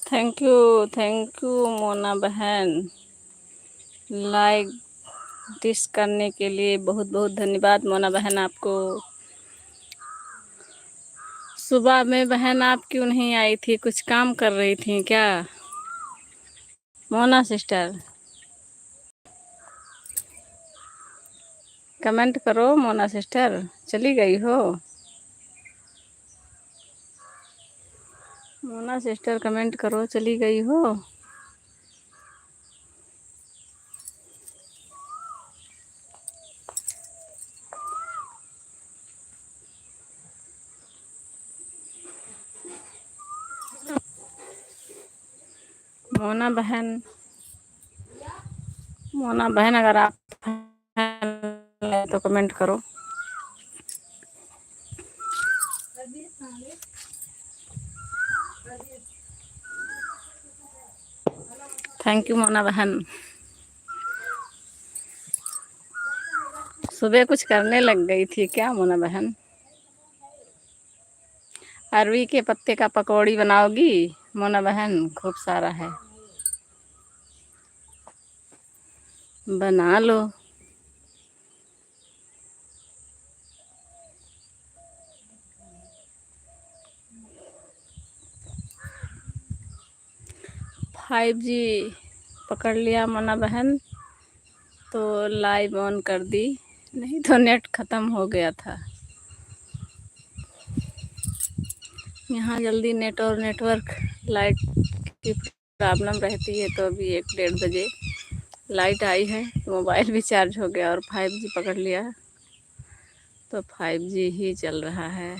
Thank you Mona बहन। Like dish करने के लिए बहुत बहुत धन्यवाद मोना बहन आपको। सुबह में बहन आप क्यों नहीं आई थी? कुछ काम कर रही थी क्या मोना सिस्टर? कमेंट करो मोना सिस्टर। चली गई हो मोना सिस्टर? कमेंट करो, चली गई हो? मोना बहन, मोना बहन अगर आप हैं तो कमेंट करो। थैंक यू मोना बहन। सुबह कुछ करने लग गई थी क्या मोना बहन? अरवी के पत्ते का पकौड़ी बनाओगी मोना बहन? खूब सारा है, बना लो। फाइव जी पकड़ लिया मोना बहन तो लाइव ऑन कर दी, नहीं तो नेट ख़त्म हो गया था। यहाँ जल्दी नेट और नेटवर्क लाइट की प्रॉब्लम रहती है। तो अभी 1-1:30 बजे लाइट आई है, मोबाइल भी चार्ज हो गया और 5G पकड़ लिया तो 5G ही चल रहा है।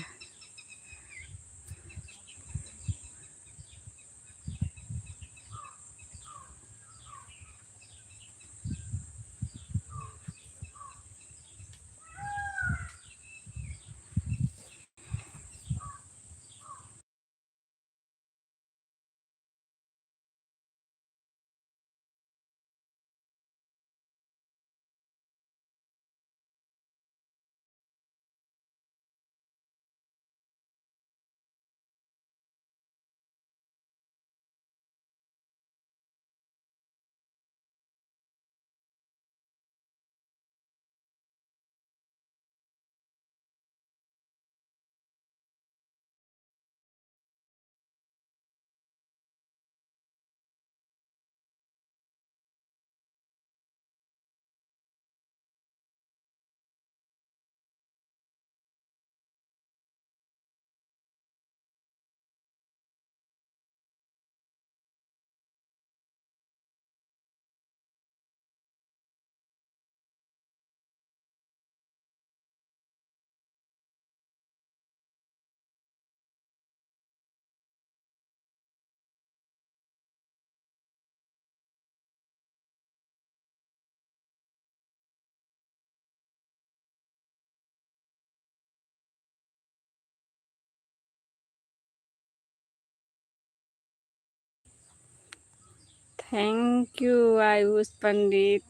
Thank you Ayush Pandit.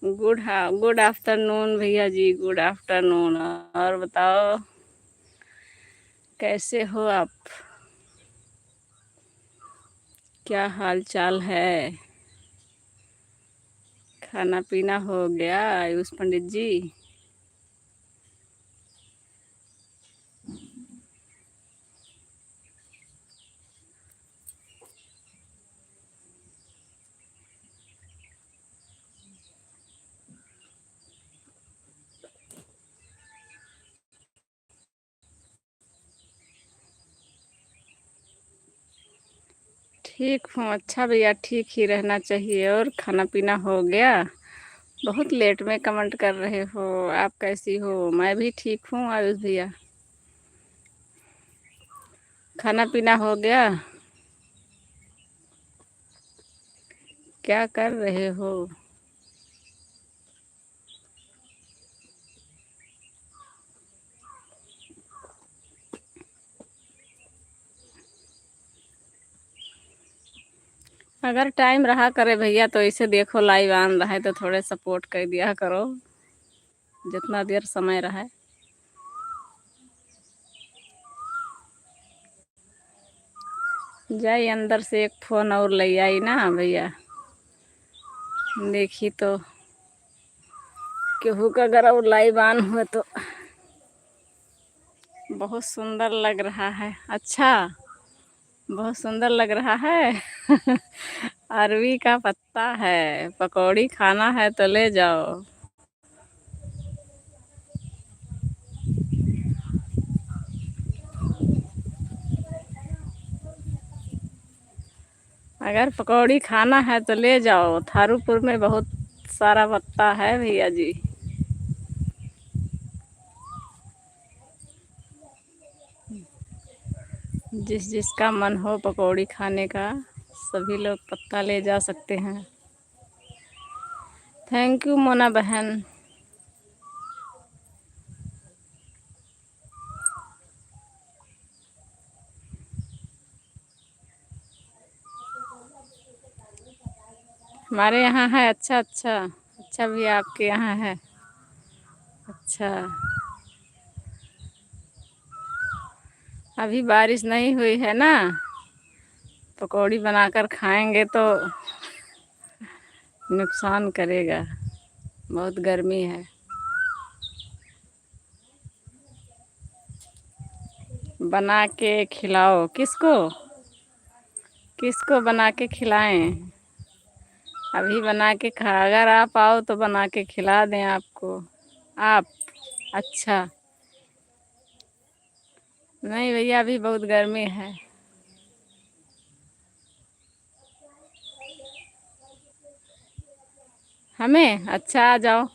Good afternoon भैया जी, गुड आफ्टरनून। और बताओ कैसे हो आप? क्या हाल चाल है? खाना पीना हो गया आयुष पंडित जी? ठीक हूँ। अच्छा भैया, ठीक ही रहना चाहिए। और खाना पीना हो गया? बहुत लेट में कमेंट कर रहे हो। आप कैसी हो? मैं भी ठीक हूँ आयुष भैया। खाना पीना हो गया? क्या कर रहे हो? अगर टाइम रहा करे भैया तो इसे देखो, लाइव आन रहा है तो थोड़े सपोर्ट कर दिया करो जितना देर समय रहा है। जाई अंदर से एक फोन और ले आई ना भैया। देखी तो केहू का अगर और लाइव ऑन हुआ तो बहुत सुंदर लग रहा है। अच्छा, बहुत सुंदर लग रहा है। अरवी का पत्ता है, पकौड़ी खाना है तो ले जाओ। अगर पकौड़ी खाना है तो ले जाओ, थारूपुर में बहुत सारा पत्ता है भैया जी। जिस जिसका मन हो पकौड़ी खाने का, सभी लोग पत्ता ले जा सकते हैं। थैंक यू मोना बहन। हमारे यहाँ है। अच्छा अच्छा अच्छा भी आपके यहाँ है। अच्छा, अभी बारिश नहीं हुई है ना, पकौड़ी बनाकर खाएंगे तो नुकसान करेगा, बहुत गर्मी है। बना के खिलाओ। किसको? किसको बना के खिलाएं? अभी बना के खा, अगर आप आओ तो बना के खिला दें आपको। आप? अच्छा, नहीं भैया अभी बहुत गर्मी है। हमें? अच्छा, आ जाओ,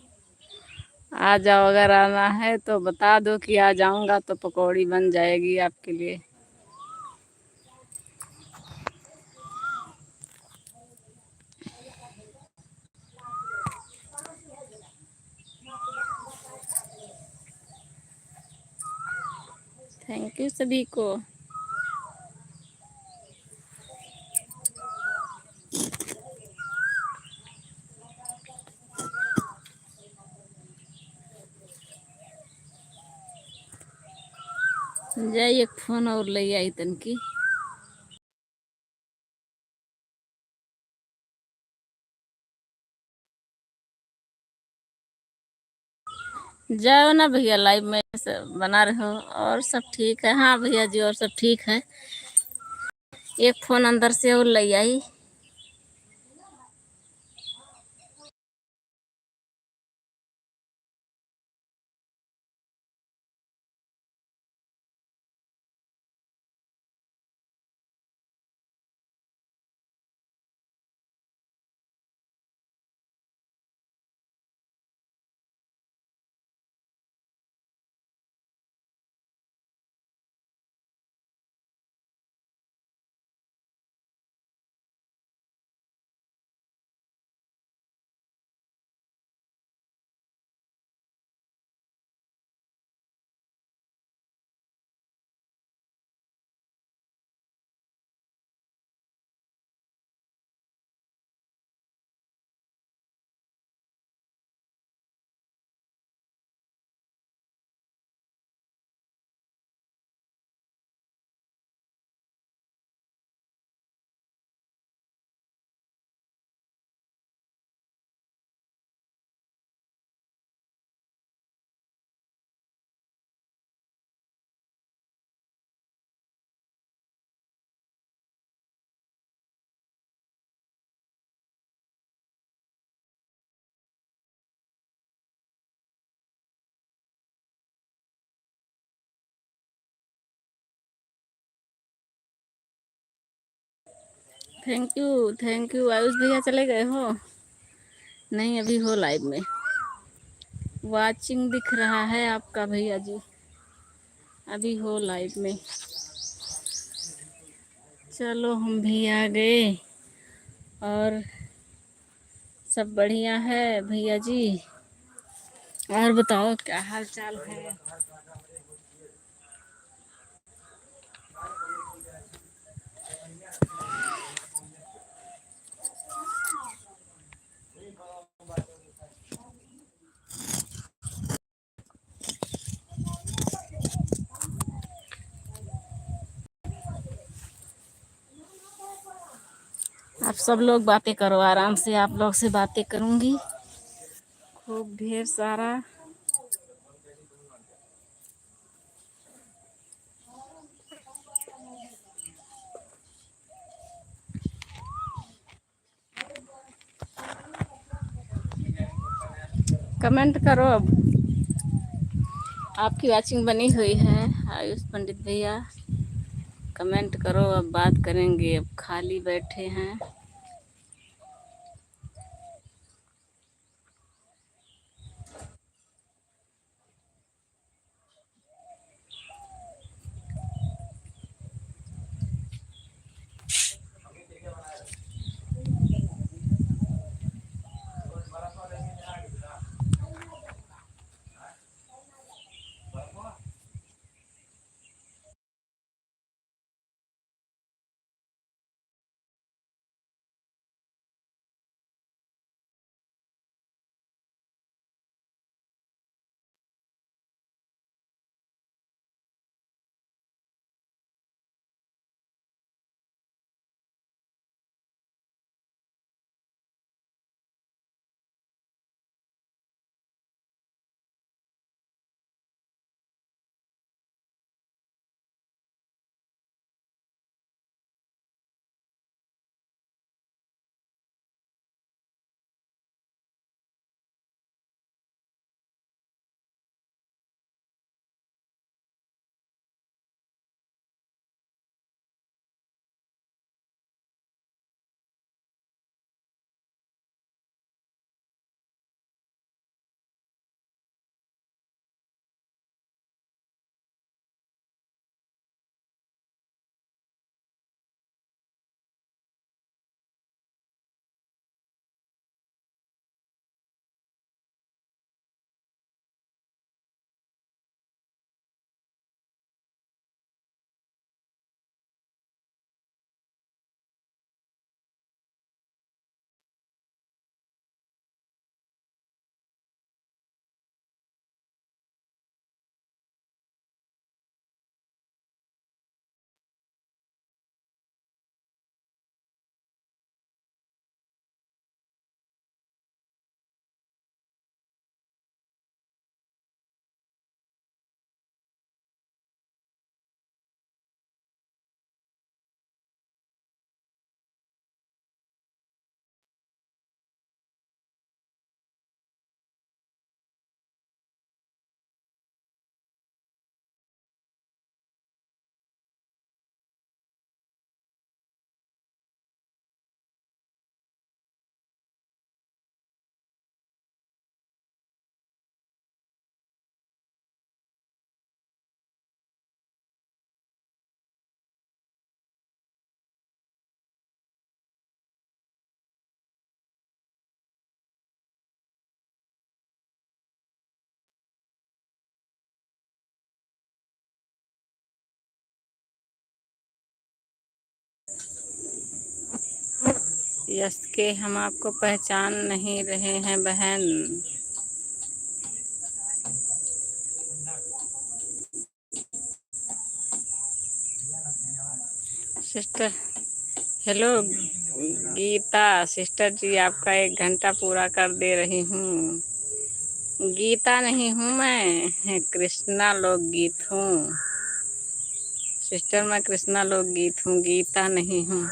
आ जाओ। अगर आना है तो बता दो कि आ जाऊंगा तो पकौड़ी बन जाएगी आपके लिए। थैंक यू सभी को। जाइए, एक फोन और ले आई तनकी। जाओ ना भैया, लाइव में बना रहे हो। और सब ठीक है? हाँ भैया जी, और सब ठीक है। एक फोन अंदर से और ले आई। Thank you. आयुष भैया चले गए हो? नहीं, अभी हो लाइव में। वाचिंग दिख रहा है आपका भैया जी, अभी हो लाइव में। चलो हम भी आ गए। और सब बढ़िया है भैया जी? और बताओ क्या हाल चाल है? आप सब लोग बातें करो आराम से, आप लोग से बातें करूंगी खूब ढेर सारा। कमेंट करो। अब आपकी वॉचिंग बनी हुई है आयुष पंडित भैया, कमेंट करो। अब बात करेंगे, अब खाली बैठे हैं। यस के हम आपको पहचान नहीं रहे हैं बहन। सिस्टर, हेलो गीता सिस्टर जी, आपका 1 घंटा पूरा कर दे रही हूँ। गीता नहीं हूँ मैं, कृष्णा लोकगीत हूँ सिस्टर, मैं कृष्णा लोकगीत हूँ, गीता नहीं हूँ।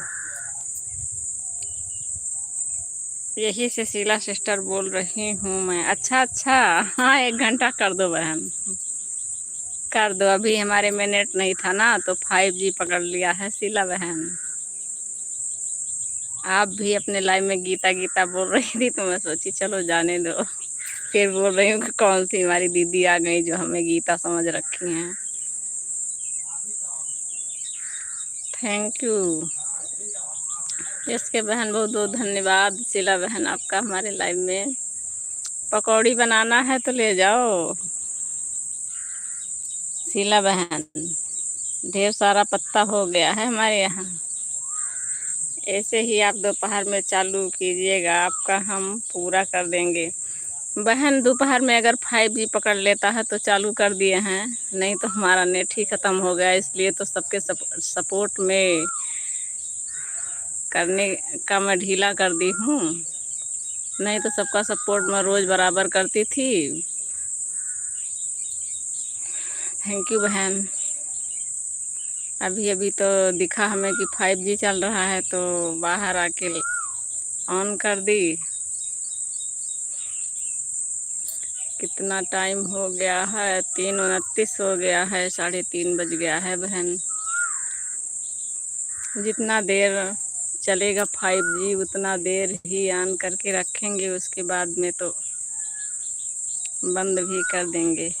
यही से शीला सिस्टर बोल रही हूँ मैं। अच्छा अच्छा, हाँ 1 घंटा कर दो बहन, कर दो। अभी हमारे में नेट नहीं था ना, तो 5G पकड़ लिया है शीला बहन। आप भी अपने लाइव में गीता गीता बोल रही थी, तो मैं सोची चलो जाने दो। फिर बोल रही हूँ कि कौन सी हमारी दीदी आ गई जो हमें गीता समझ रखी हैं। थैंक यू इसके बहन, बहुत बहुत धन्यवाद शीला बहन आपका हमारे लाइव में। पकौड़ी बनाना है तो ले जाओ शीला बहन, ढेर सारा पत्ता हो गया है हमारे यहाँ। ऐसे ही आप दोपहर में चालू कीजिएगा, आपका हम पूरा कर देंगे बहन। दोपहर में अगर 5G पकड़ लेता है तो चालू कर दिए हैं, नहीं तो हमारा नेट ही ख़त्म हो गया, इसलिए तो सबके सपोर्ट में करने का मैं ढीला कर दी हूँ, नहीं तो सबका सपोर्ट मैं रोज़ बराबर करती थी। थैंक यू बहन। अभी अभी तो दिखा हमें कि 5G चल रहा है तो बाहर आके ऑन कर दी। कितना टाइम हो गया है? 3:29 हो गया है, 3:30 बज गया है बहन। जितना देर चलेगा 5G उतना देर ही ऑन करके रखेंगे, उसके बाद में तो बंद भी कर देंगे।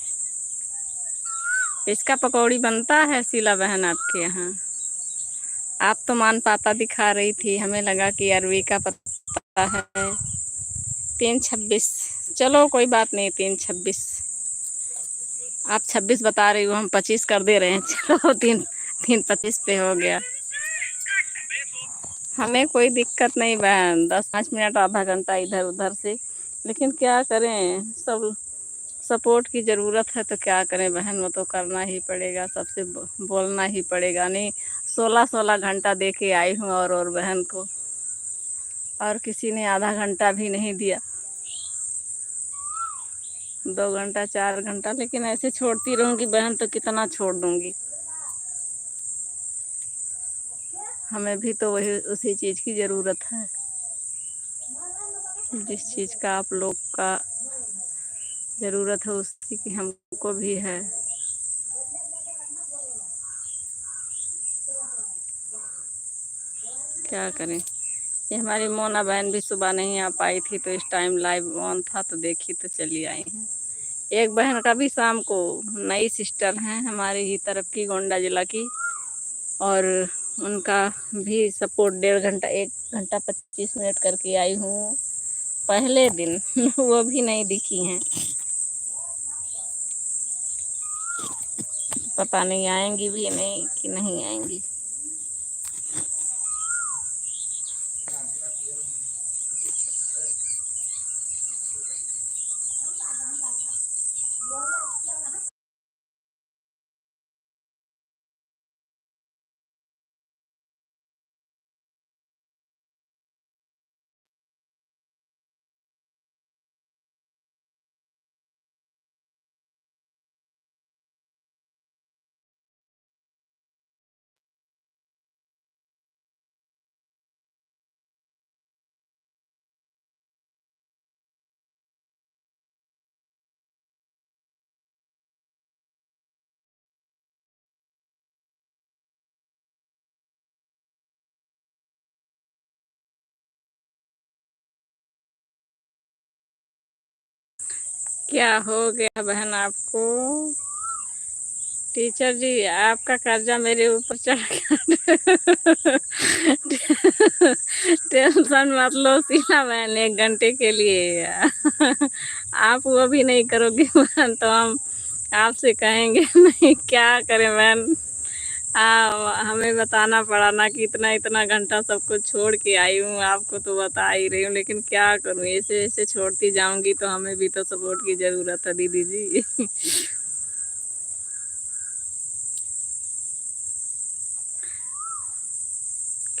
इसका पकौड़ी बनता है शीला बहन आपके यहाँ? आप तो मान पाता दिखा रही थी, हमें लगा कि अरवी का पत्ता है। 3:26, चलो कोई बात नहीं। 3:26 आप 26 बता रही हो, हम 25 कर दे रहे हैं। चलो 3:25 पे हो गया। हमें कोई दिक्कत नहीं बहन, 10-5 मिनट आधा घंटा इधर उधर से, लेकिन क्या करें, सब सपोर्ट की ज़रूरत है तो क्या करें बहन, वो तो करना ही पड़ेगा, सबसे बोलना ही पड़ेगा। नहीं 16-16 घंटा दे के आई हूँ और बहन को, और किसी ने आधा घंटा भी नहीं दिया, 2 घंटा 4 घंटा। लेकिन ऐसे छोड़ती रहूँगी बहन तो कितना छोड़ दूँगी। हमें भी तो वही उसी चीज़ की ज़रूरत है जिस चीज़ का आप लोग का ज़रूरत है, उसी की हमको भी है। क्या करें। ये हमारी मोना बहन भी सुबह नहीं आ पाई थी तो इस टाइम लाइव ऑन था तो देखी तो चली आई हैं। एक बहन का भी शाम को, नई सिस्टर हैं हमारी ही तरफ की, गोंडा जिला की, और उनका भी सपोर्ट 1.5 घंटा 1 घंटा 25 मिनट करके आई हूँ पहले दिन। वो भी नहीं दिखी हैं, पता नहीं आएंगी भी नहीं कि नहीं आएंगी। क्या हो गया बहन आपको? टीचर जी आपका कर्जा मेरे ऊपर चढ़ गया। टेंशन मत लो शीला बहन, 1 घंटे के लिए आप वो भी नहीं करोगे बहन तो हम आपसे कहेंगे नहीं। क्या करें बहन, हमें बताना पड़ा ना कि इतना इतना घंटा सब कुछ छोड़ के आई हूँ, आपको तो बता ही रही हूँ, लेकिन क्या करूँ, ऐसे ऐसे छोड़ती जाऊंगी तो हमें भी तो सपोर्ट की ज़रूरत है दीदी जी।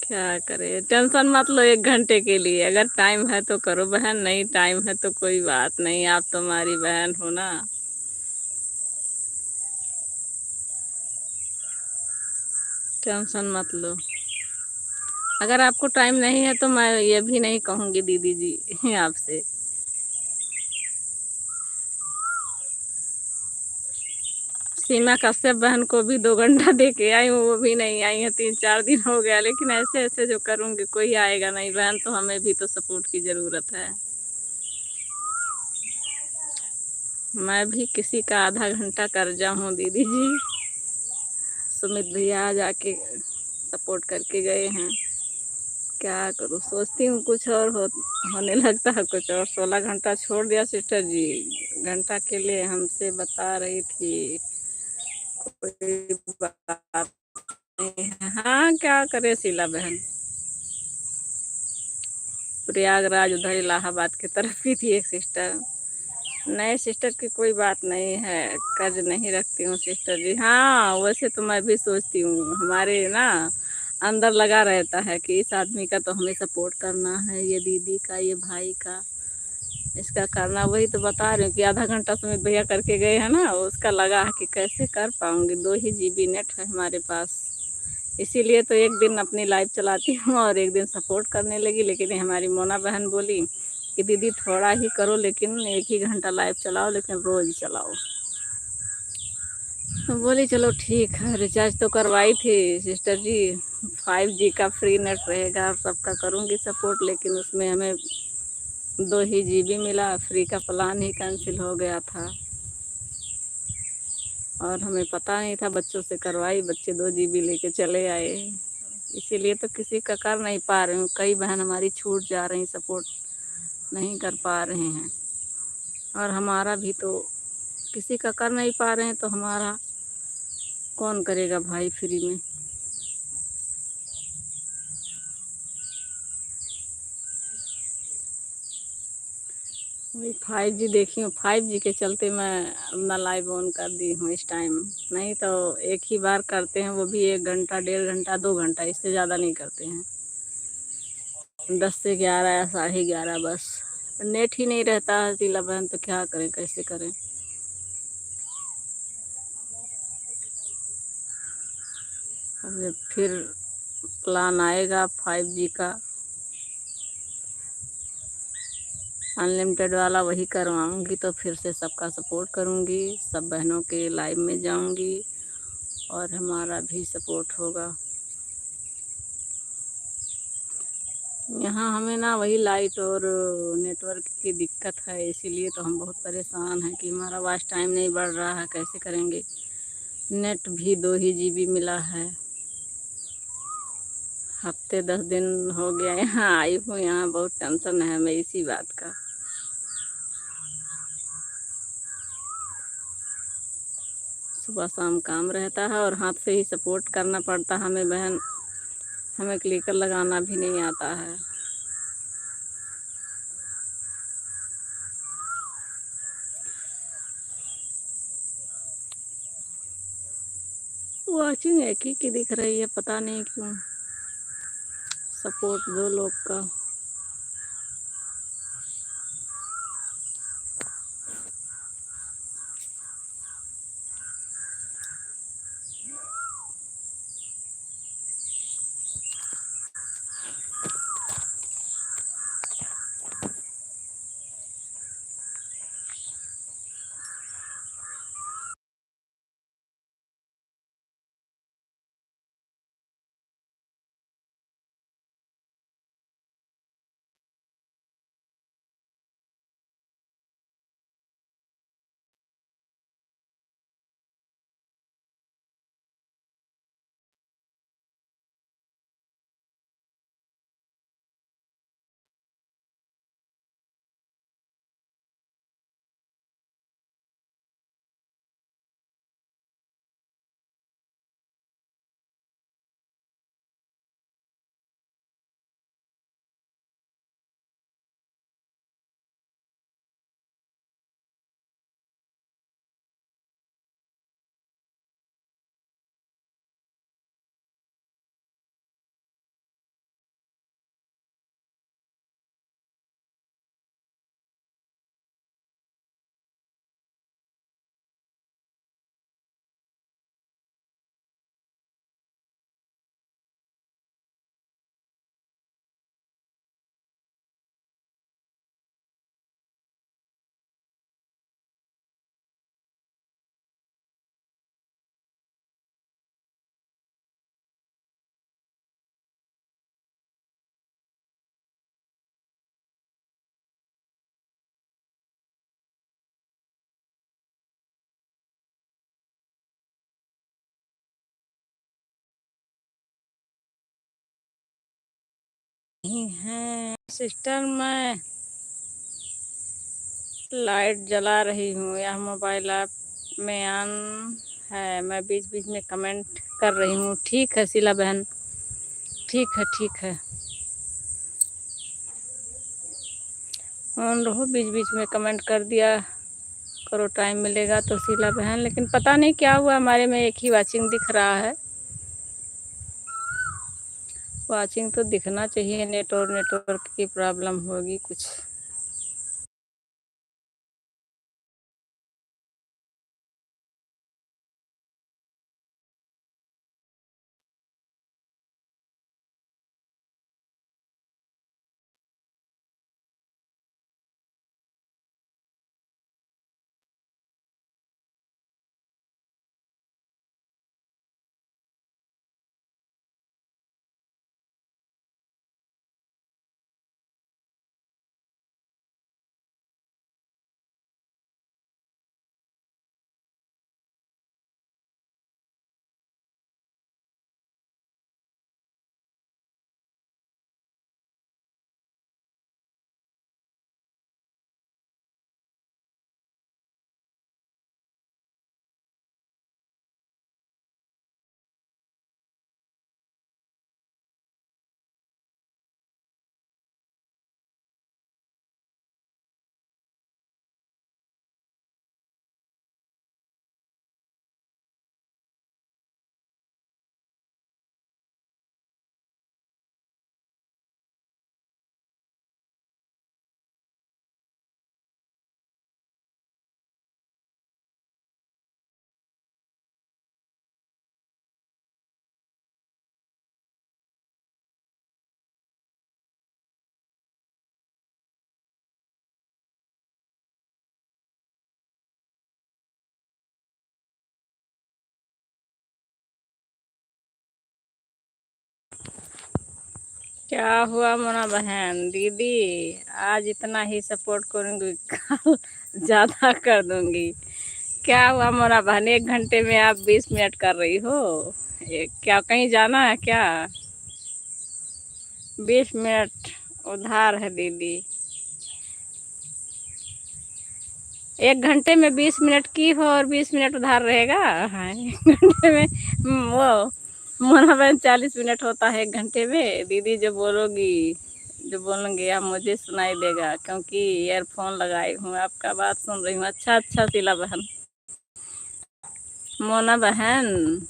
क्या करे, टेंशन मत लो। 1 घंटे के लिए अगर टाइम है तो करो बहन, नहीं टाइम है तो कोई बात नहीं, आप तो हमारी बहन हो ना। टेंशन मत लो। अगर आपको टाइम नहीं है तो मैं ये भी नहीं कहूँगी दीदी जी आपसे। सीमा कश्यप बहन को भी 2 घंटा दे के आई हूँ, वो भी नहीं आई है, 3-4 दिन हो गया। लेकिन ऐसे ऐसे जो करूँगी कोई आएगा नहीं बहन, तो हमें भी तो सपोर्ट की ज़रूरत है। मैं भी किसी का आधा घंटा कर्जा हूँ दीदी जी। सुमित भैया आज आके सपोर्ट करके गए हैं। क्या करूँ, सोचती हूँ कुछ और होने लगता है कुछ और। 16 घंटा छोड़ दिया सिस्टर जी, घंटा के लिए हमसे बता रही थी। कोई बात नहीं है। हाँ क्या करे शीला बहन, प्रयागराज उधर इलाहाबाद की तरफ भी थी एक सिस्टर। नए सिस्टर की कोई बात नहीं है, कर्ज नहीं रखती हूँ सिस्टर जी। हाँ वैसे तो मैं भी सोचती हूँ, हमारे ना अंदर लगा रहता है कि इस आदमी का तो हमें सपोर्ट करना है, ये दीदी का, ये भाई का, इसका करना। वही तो बता रही हूँ कि आधा घंटा सुमित भैया करके गए हैं ना, उसका लगा है कि कैसे कर पाऊंगी, 2 ही जीबी नेट है हमारे पास। इसीलिए तो एक दिन अपनी लाइव चलाती हूँ और एक दिन सपोर्ट करने लगी। लेकिन हमारी मोना बहन बोली कि दीदी थोड़ा ही करो, लेकिन 1 ही घंटा लाइव चलाओ, लेकिन रोज़ चलाओ। तो बोली चलो ठीक है। रिचार्ज तो करवाई थी सिस्टर जी, 5G का फ्री नेट रहेगा, सबका करूँगी सपोर्ट। लेकिन उसमें हमें 2 ही जीबी मिला, फ्री का प्लान ही कैंसिल हो गया था और हमें पता नहीं था। बच्चों से करवाई, बच्चे 2 जीबी लेके चले आए। इसीलिए तो किसी का कर नहीं पा रही हूँ। कई बहन हमारी छूट जा रही, सपोर्ट नहीं कर पा रहे हैं। और हमारा भी तो किसी का कर नहीं पा रहे हैं, तो हमारा कौन करेगा भाई फ्री में। वही 5G देखी हूँ, 5G के चलते मैं अपना लाइव ऑन कर दी हूँ इस टाइम। नहीं तो एक ही बार करते हैं, वो भी 1 घंटा, 1.5 घंटा, 2 घंटा, इससे ज़्यादा नहीं करते हैं। 10 से 11 या 11:30 बस। नेट ही नहीं रहता है शीला बहन, तो क्या करें, कैसे करें। अब जब फिर प्लान आएगा 5G का अनलिमिटेड वाला, वही करवाऊँगी। तो फिर से सबका सपोर्ट करूँगी, सब बहनों के लाइव में जाऊँगी और हमारा भी सपोर्ट होगा। यहाँ हमें ना वही लाइट और नेटवर्क की दिक्कत है, इसीलिए तो हम बहुत परेशान हैं कि हमारा वॉच टाइम नहीं बढ़ रहा है, कैसे करेंगे। नेट भी 2 ही जीबी मिला है। हफ्ते 10 दिन हो गया यहाँ आई हूँ, यहाँ बहुत टेंशन है हमें इसी बात का। सुबह शाम काम रहता है और हाथ से ही सपोर्ट करना पड़ता है हमें बहन, हमें क्लिकर लगाना भी नहीं आता है। वॉचिंग एक ही की दिख रही है, पता नहीं क्यों। सपोर्ट 2 लोग का। नहीं है सिस्टर, मैं लाइट जला रही हूँ, यह मोबाइल ऐप में ऑन है। मैं बीच बीच में कमेंट कर रही हूँ। ठीक है शीला बहन, ठीक है, ठीक है, ऑन रहो। बीच बीच में कमेंट कर दिया करो, टाइम मिलेगा तो शीला बहन। लेकिन पता नहीं क्या हुआ, हमारे में एक ही वॉचिंग दिख रहा है। वाचिंग तो दिखना चाहिए, नेटवर्क की प्रॉब्लम होगी कुछ। क्या हुआ मोना बहन दीदी, आज इतना ही सपोर्ट करूंगी, कल ज्यादा कर दूंगी। क्या हुआ मोना बहन, 1 घंटे में आप 20 मिनट कर रही हो? क्या कहीं जाना है क्या? 20 मिनट उधार है दीदी। 1 घंटे में 20 मिनट की हो और 20 मिनट उधार रहेगा? हाँ, 1 घंटे में वो मोना बहन 40 मिनट होता है 1 घंटे में। दीदी जो बोलोगी, जो बोलेंगे आप मुझे सुनाई देगा, क्योंकि ईयरफोन लगाई हूँ, आपका बात सुन रही हूँ। अच्छा अच्छा शीला बहन। मोना बहन,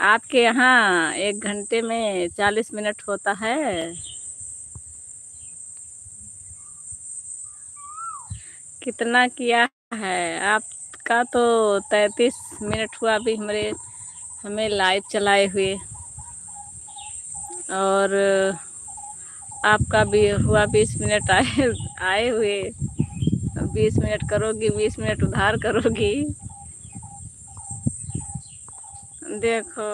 आपके यहाँ 1 घंटे में 40 मिनट होता है? कितना किया है आपका? तो 33 मिनट हुआ अभी हमें लाइव चलाए हुए। और आपका भी हुआ 20 मिनट आए आए हुए। 20 मिनट करोगी, 20 मिनट उधार करोगी। देखो,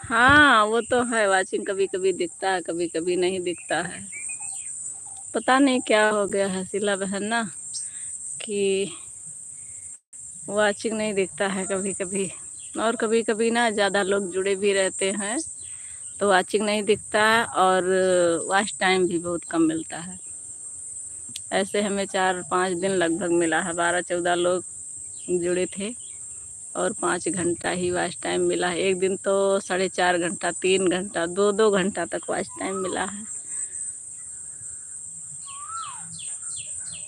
हाँ वो तो है, वाचिंग कभी कभी दिखता है, कभी कभी नहीं दिखता है। पता नहीं क्या हो गया है शीला बहन ना, कि वाचिंग नहीं दिखता है कभी कभी। और कभी कभी ना ज़्यादा लोग जुड़े भी रहते हैं तो वाचिंग नहीं दिखता है, और वॉच टाइम भी बहुत कम मिलता है। ऐसे हमें 4-5 दिन लगभग मिला है, 12-14 लोग जुड़े थे और 5 घंटा ही वॉच टाइम मिला है। एक दिन तो 4.5 घंटा, 3 घंटा, 2-2 घंटा तक वॉच टाइम मिला है।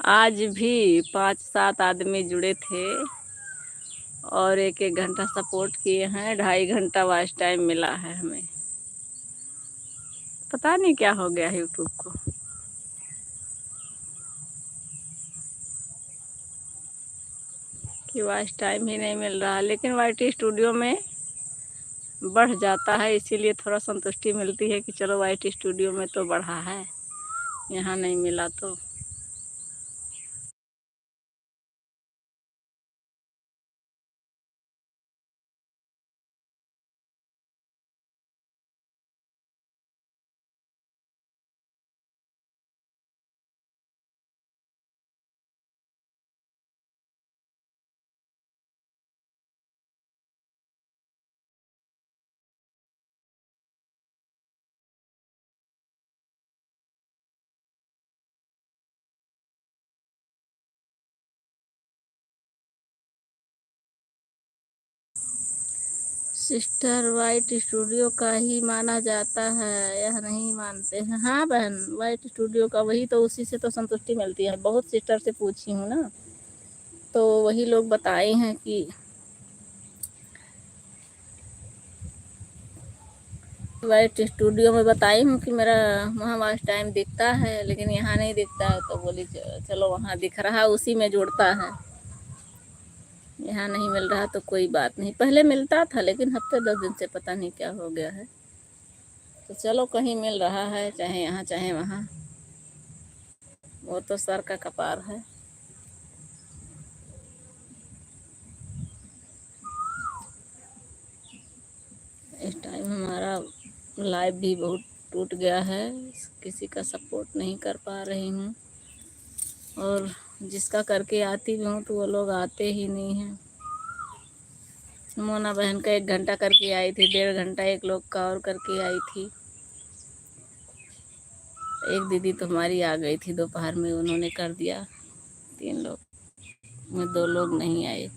आज भी 5-7 आदमी जुड़े थे और 1-1 घंटा सपोर्ट किए हैं। 2.5 घंटा वॉच टाइम मिला है हमें। पता नहीं क्या हो गया है यूट्यूब को। कि वॉच टाइम ही नहीं मिल रहा, लेकिन वाईटी स्टूडियो में बढ़ जाता है, इसीलिए थोड़ा संतुष्टि मिलती है कि चलो वाईटी स्टूडियो में तो बढ़ा है, यहाँ नहीं मिला तो। सिस्टर वाइट स्टूडियो का ही माना जाता है, यह नहीं मानते हैं? हाँ बहन, वाइट स्टूडियो का वही तो, उसी से तो संतुष्टि मिलती है। बहुत सिस्टर से पूछी हूँ ना, तो वही लोग बताए हैं कि वाइट स्टूडियो में बताई हूँ कि मेरा वहाँ वॉच टाइम दिखता है, लेकिन यहाँ नहीं दिखता है। तो बोली चलो वहाँ दिख रहा, उसी में जुड़ता है, यहाँ नहीं मिल रहा तो कोई बात नहीं। पहले मिलता था, लेकिन हफ्ते 10 दिन से पता नहीं क्या हो गया है। तो चलो कहीं मिल रहा है, चाहे यहाँ चाहे वहाँ, वो तो सर का कपार है। इस टाइम हमारा लाइव भी बहुत टूट गया है, किसी का सपोर्ट नहीं कर पा रही हूँ, और जिसका करके आती भी हूँ तो वो लोग आते ही नहीं हैं। मोना बहन का 1 घंटा करके आई थी, 1.5 घंटा एक लोग का और करके आई थी। एक दीदी तो हमारी आ गई थी दोपहर में, उन्होंने कर दिया। 3 लोग में 2 लोग नहीं आए।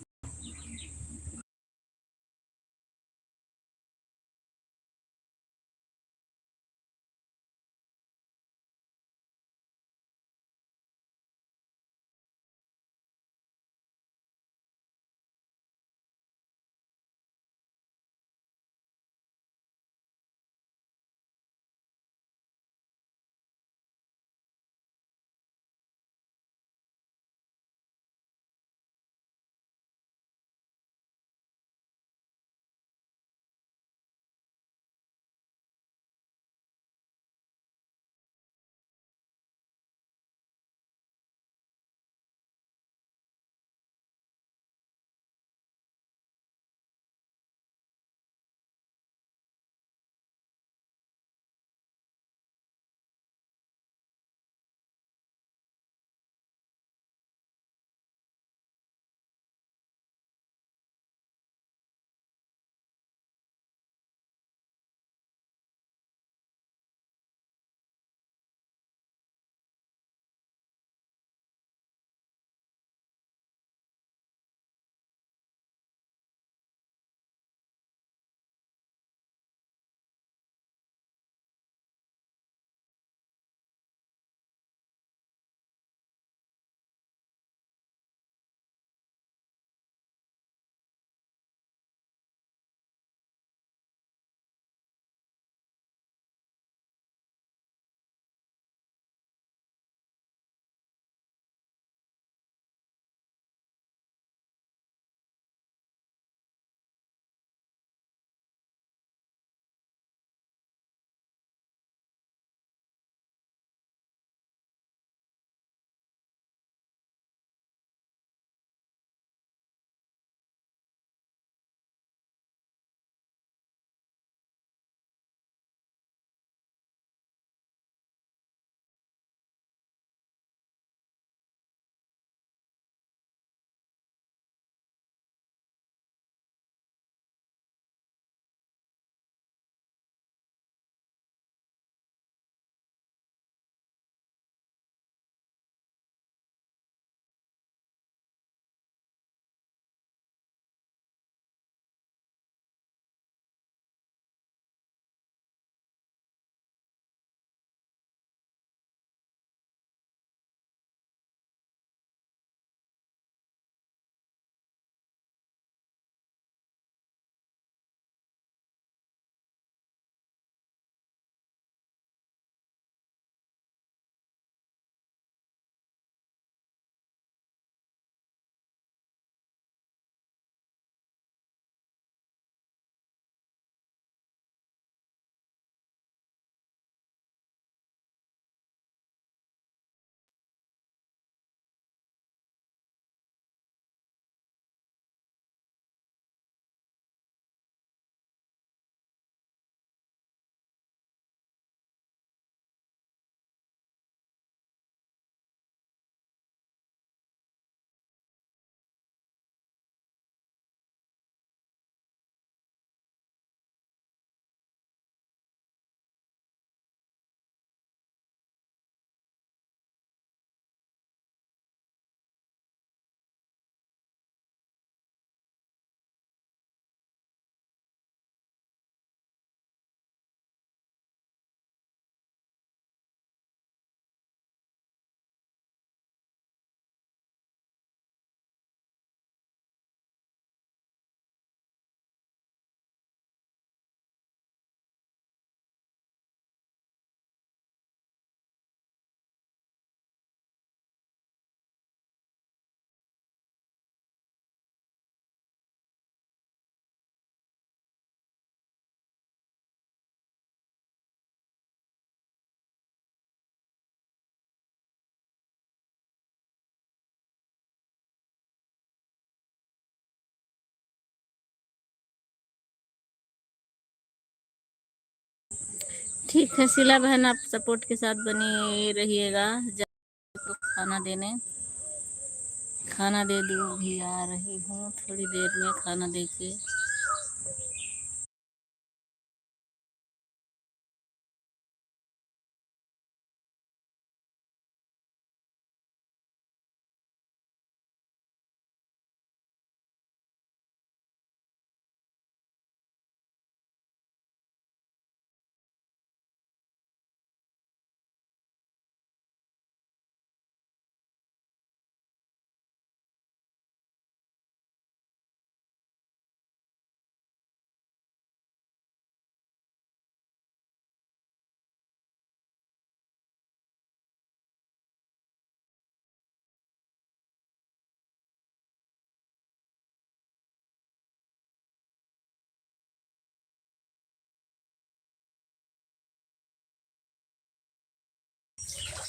ठीक है शीला बहन, आप सपोर्ट के साथ बनी रहिएगा। तो खाना दे दूँ, भी आ रही हूँ थोड़ी देर में खाना दे के।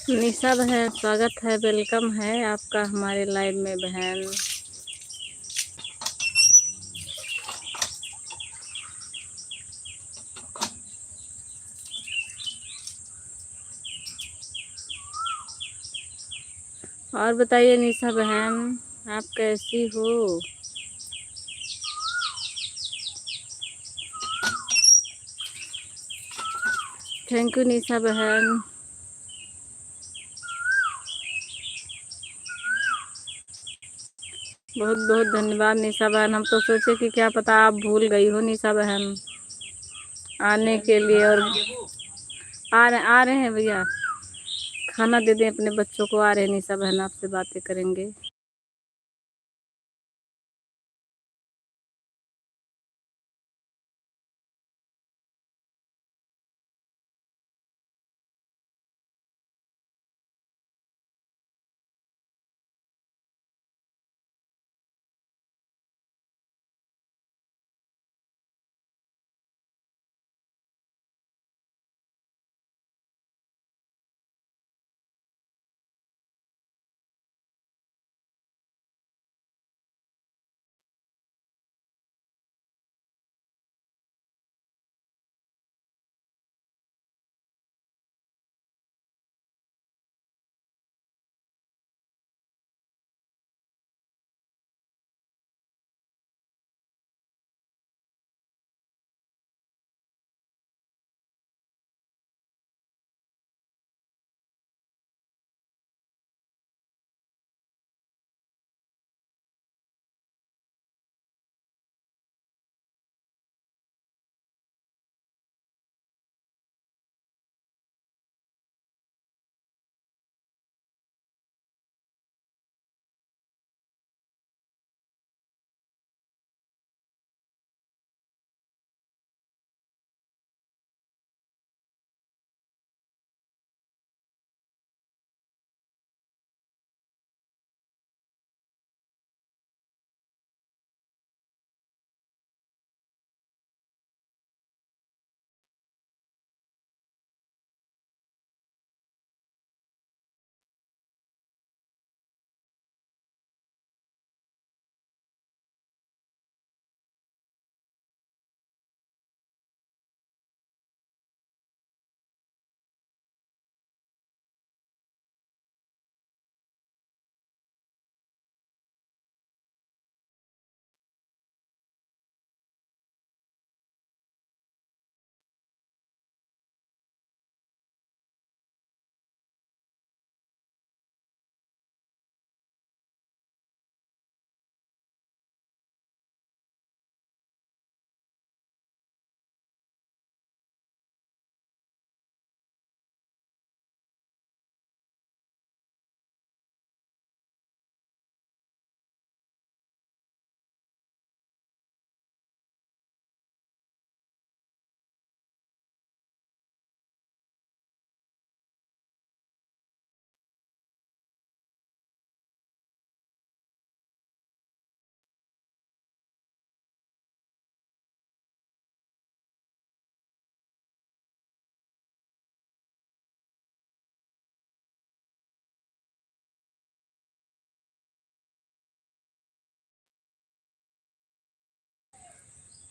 निशा बहन, स्वागत है, वेलकम है आपका हमारे लाइव में बहन। और बताइए निशा बहन, आप कैसी हो? थैंक यू निशा बहन। बहुत बहुत धन्यवाद निशा बहन। हम तो सोचे कि क्या पता आप भूल गई हो निशा बहन आने के लिए। और आ रहे हैं भैया, खाना दे दें अपने बच्चों को। आ रहे हैं निशा बहन, आपसे बातें करेंगे।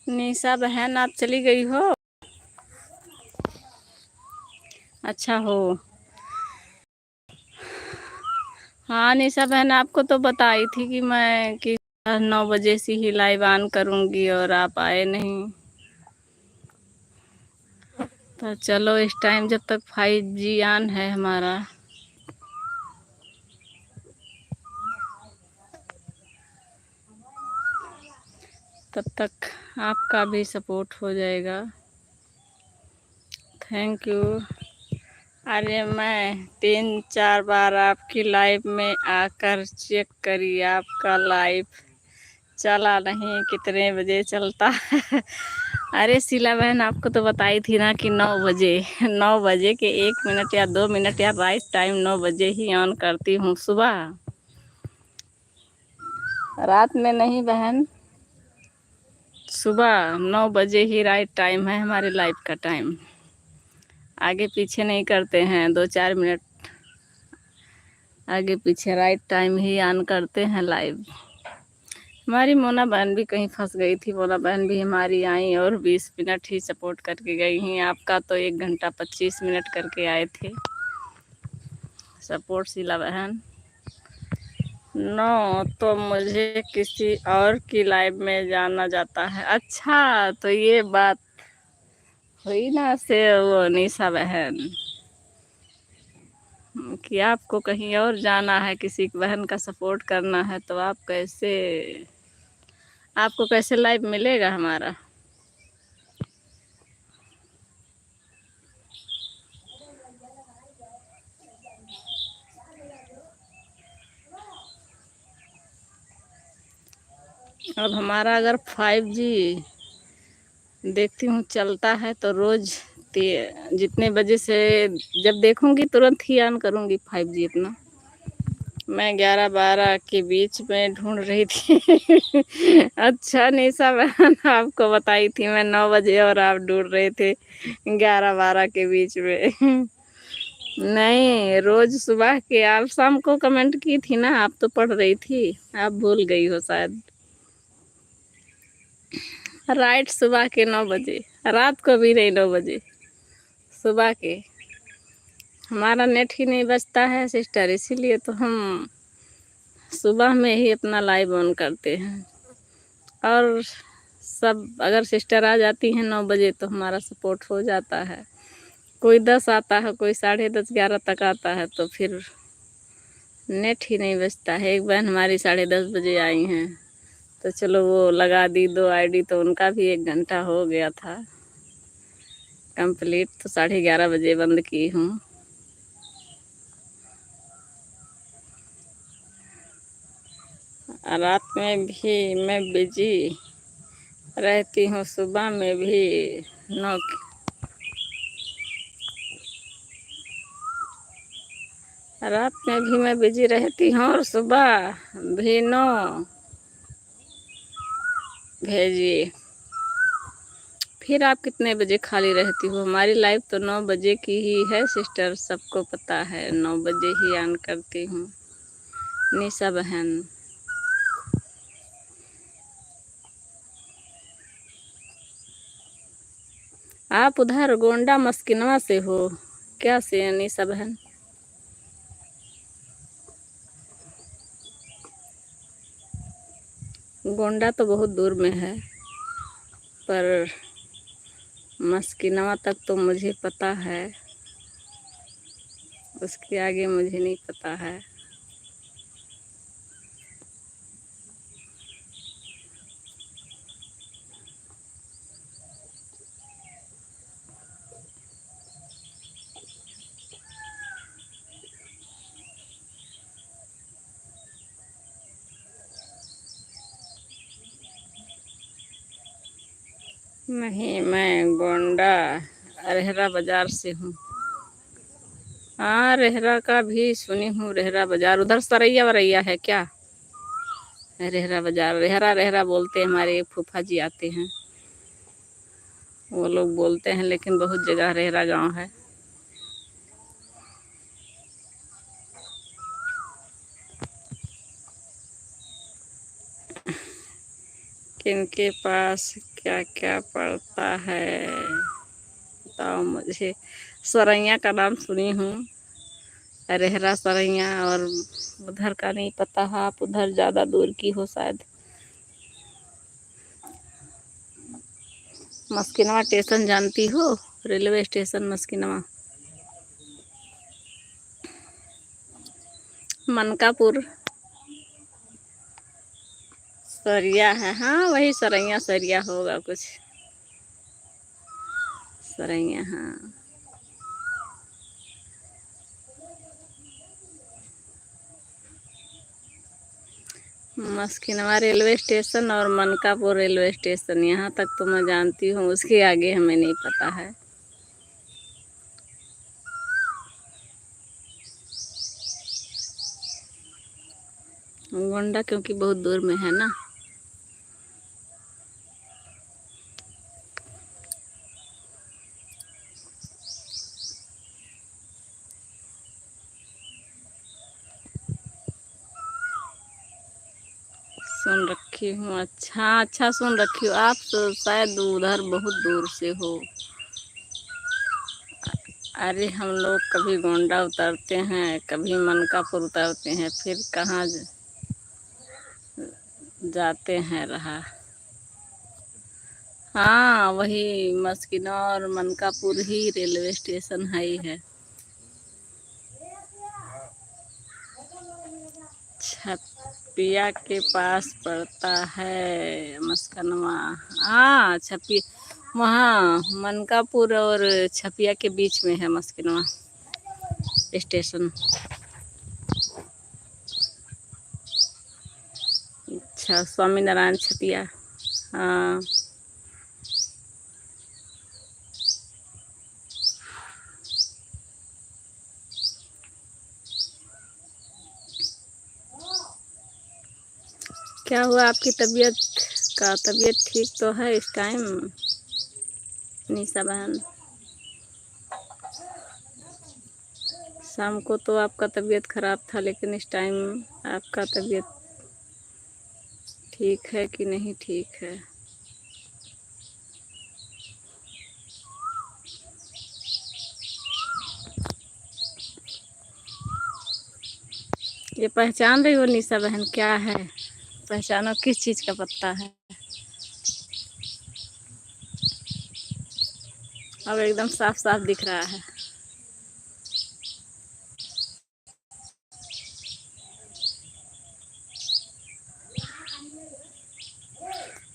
निशा बहन, आप चली गई हो? अच्छा हो। हाँ निशा बहन, आपको तो बताई थी कि मैं कि 9 बजे से ही लाइव ऑन करूँगी और आप आए नहीं। तो चलो इस टाइम जब तक 5G ऑन है हमारा, तब तक आपका भी सपोर्ट हो जाएगा। Thank you. अरे मैं 3-4 बार आपकी लाइव में आकर चेक करी, आपका लाइव चला नहीं, कितने बजे चलता है। अरे शीला बहन, आपको तो बताई थी ना कि 9 बजे, 9 बजे के 1 मिनट या 2 मिनट या राइट टाइम 9 बजे ही ऑन करती हूँ सुबह, रात में नहीं बहन। सुबह 9 बजे ही राइट टाइम है हमारे लाइव का टाइम, आगे पीछे नहीं करते हैं। 2-4 मिनट आगे पीछे राइट टाइम ही ऑन करते हैं लाइव। हमारी मोना बहन भी कहीं फंस गई थी, मोना बहन भी हमारी आई और 20 मिनट ही सपोर्ट करके गई हैं। आपका तो 1 घंटा 25 मिनट करके आए थे सपोर्ट शीला बहन। नो, तो मुझे किसी और की लाइव में जाना जाता है। अच्छा, तो ये बात हुई ना से वो निशा बहन कि आपको कहीं और जाना है, किसी बहन का सपोर्ट करना है, तो आप कैसे, आपको कैसे लाइव मिलेगा हमारा। अब हमारा अगर 5G देखती हूँ चलता है तो रोज़ जितने बजे से जब देखूँगी तुरंत ही ऑन करूँगी 5G अपना। मैं 11-12 के बीच में ढूंढ रही थी। अच्छा निशा बहन, आपको बताई थी मैं 9 बजे और आप ढूंढ रहे थे 11-12 के बीच में। नहीं, रोज सुबह के, आप शाम को कमेंट की थी ना, आप तो पढ़ रही थी, आप भूल गई हो शायद। राइट सुबह के 9 बजे, रात को भी नहीं 9 बजे, सुबह के। हमारा नेट ही नहीं बचता है सिस्टर, इसीलिए तो हम सुबह में ही अपना लाइव ऑन करते हैं। और सब अगर सिस्टर आ जाती हैं 9 बजे तो हमारा सपोर्ट हो जाता है। कोई 10 आता है, कोई 10:30 11 तक आता है, तो फिर नेट ही नहीं बचता है। एक बहन हमारी 10:30 बजे आई हैं, तो चलो वो लगा दी 2 ID, तो उनका भी 1 घंटा हो गया था कंप्लीट, तो 11:30 बजे बंद की हूँ। रात में भी मैं बिजी रहती हूँ, सुबह में भी 9, रात में भी मैं बिजी रहती हूँ और सुबह भी 9 भेजिए। फिर आप कितने बजे खाली रहती हो। हमारी लाइफ तो 9 बजे की ही है सिस्टर, सबको पता है, 9 बजे ही ऑन करती हूँ निशा बहन। आप उधर गोंडा मस्किनवा से हो क्या से निशा बहन। गोंडा तो बहुत दूर में है, पर मस्किनवा तक तो मुझे पता है, उसके आगे मुझे नहीं पता है। नहीं, मैं गोंडा रेहरा बाजार से हूँ। हाँ, रेहरा का भी सुनी हूँ, रेहरा बाजार उधर सरैया वरैया है क्या। रेहरा बाजार, रेहरा रेहरा बोलते हैं, हमारे फूफा जी आते हैं, वो लोग बोलते हैं, लेकिन बहुत जगह रेहरा गांव है। किनके पास क्या क्या पड़ता है बताओ मुझे। सरैया का नाम सुनी हूँ, रेहरा सरैया, और उधर का नहीं पता है। आप उधर ज़्यादा दूर की हो शायद। मस्किनवा स्टेशन जानती हो? Railway station मस्किनवा। मनकापुर सरिया है। हाँ वही सरैया सरिया होगा कुछ। सरैया हाँ। मस्किनवा रेलवे स्टेशन और मनकापुर रेलवे स्टेशन, यहाँ तक तो मैं जानती हूँ, उसके आगे हमें नहीं पता है। गोंडा क्योंकि बहुत दूर में है ना। सुन रखी हूँ। अच्छा अच्छा सुन रखी हूँ। आप तो शायद उधर बहुत दूर से हो। अरे हम लोग कभी गोंडा उतरते हैं, कभी मनकापुर उतरते हैं, फिर कहाँ जाते हैं रहा। हाँ वही मस्किना और मनकापुर ही रेलवे स्टेशन है ही है। छपिया के पास पड़ता है मस्कनवा। हाँ छपी वहाँ मनकापुर और छपिया के बीच में है मस्किनवा स्टेशन। अच्छा स्वामी नारायण छपिया। हाँ क्या हुआ आपकी तबीयत का? तबीयत ठीक तो है इस टाइम निशा बहन? शाम को तो आपका तबीयत खराब था, लेकिन इस टाइम आपका तबीयत ठीक है कि नहीं ठीक है? ये पहचान रही हो निशा बहन क्या है? पहचानो किस चीज का पत्ता है? अब एकदम साफ साफ दिख रहा है।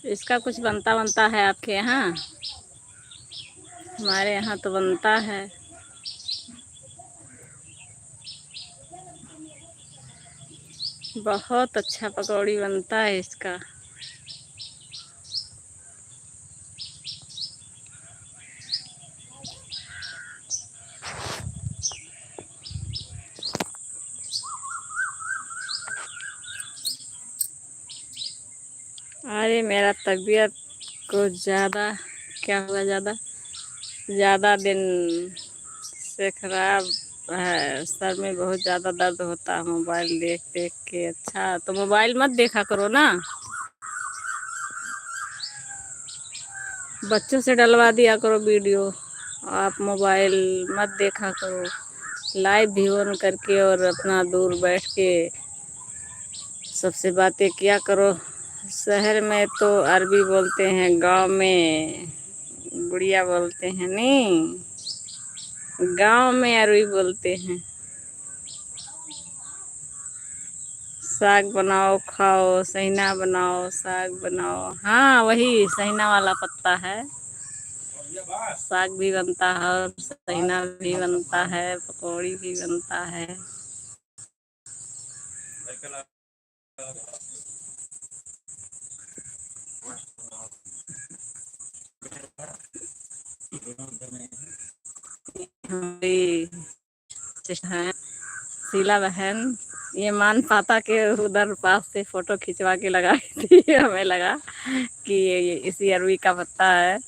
इसका कुछ बनता बनता है आपके यहाँ? हमारे यहाँ तो बनता है। बहुत अच्छा पकौड़ी बनता है इसका। अरे मेरा तबीयत को ज़्यादा क्या हुआ? ज़्यादा दिन से खराब है। सर में बहुत ज़्यादा दर्द होता है मोबाइल देख देख के। अच्छा तो मोबाइल मत देखा करो ना। बच्चों से डलवा दिया करो वीडियो। आप मोबाइल मत देखा करो। लाइव भी ऑन करके और अपना दूर बैठ के सबसे बातें किया करो। शहर में तो अरबी बोलते हैं, गांव में गुड़िया बोलते हैं। नहीं, गांव में अरबी बोलते हैं। साग बनाओ खाओ, सहीना बनाओ, साग बनाओ। हाँ वही सहीना वाला पत्ता है। साग भी बनता है और सहीना भी बनता है, पकौड़ी भी बनता है। हमारी है शीला बहन, ये मान पाता के उधर पास से फोटो खिंचवा के लगाई थी। हमें लगा कि ये इसी अरबी का पत्ता है।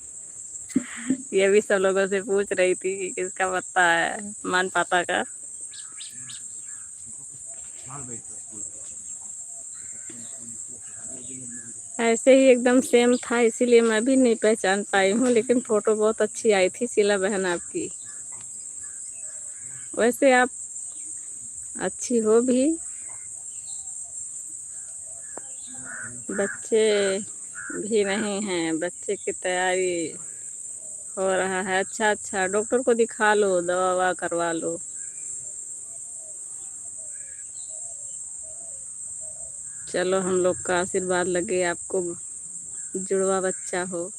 ये भी सब लोगों से पूछ रही थी कि किसका पत्ता है, मान पाता का। ऐसे ही एकदम सेम था, इसीलिए मैं भी नहीं पहचान पाई हूँ, लेकिन फोटो बहुत अच्छी आई थी शीला बहन आपकी। वैसे आप अच्छी हो भी, बच्चे भी नहीं हैं, बच्चे की तैयारी हो रहा है। अच्छा अच्छा, डॉक्टर को दिखा लो, दवा ववा करवा लो। चलो हम लोग का आशीर्वाद लगे, आपको जुड़वा बच्चा हो।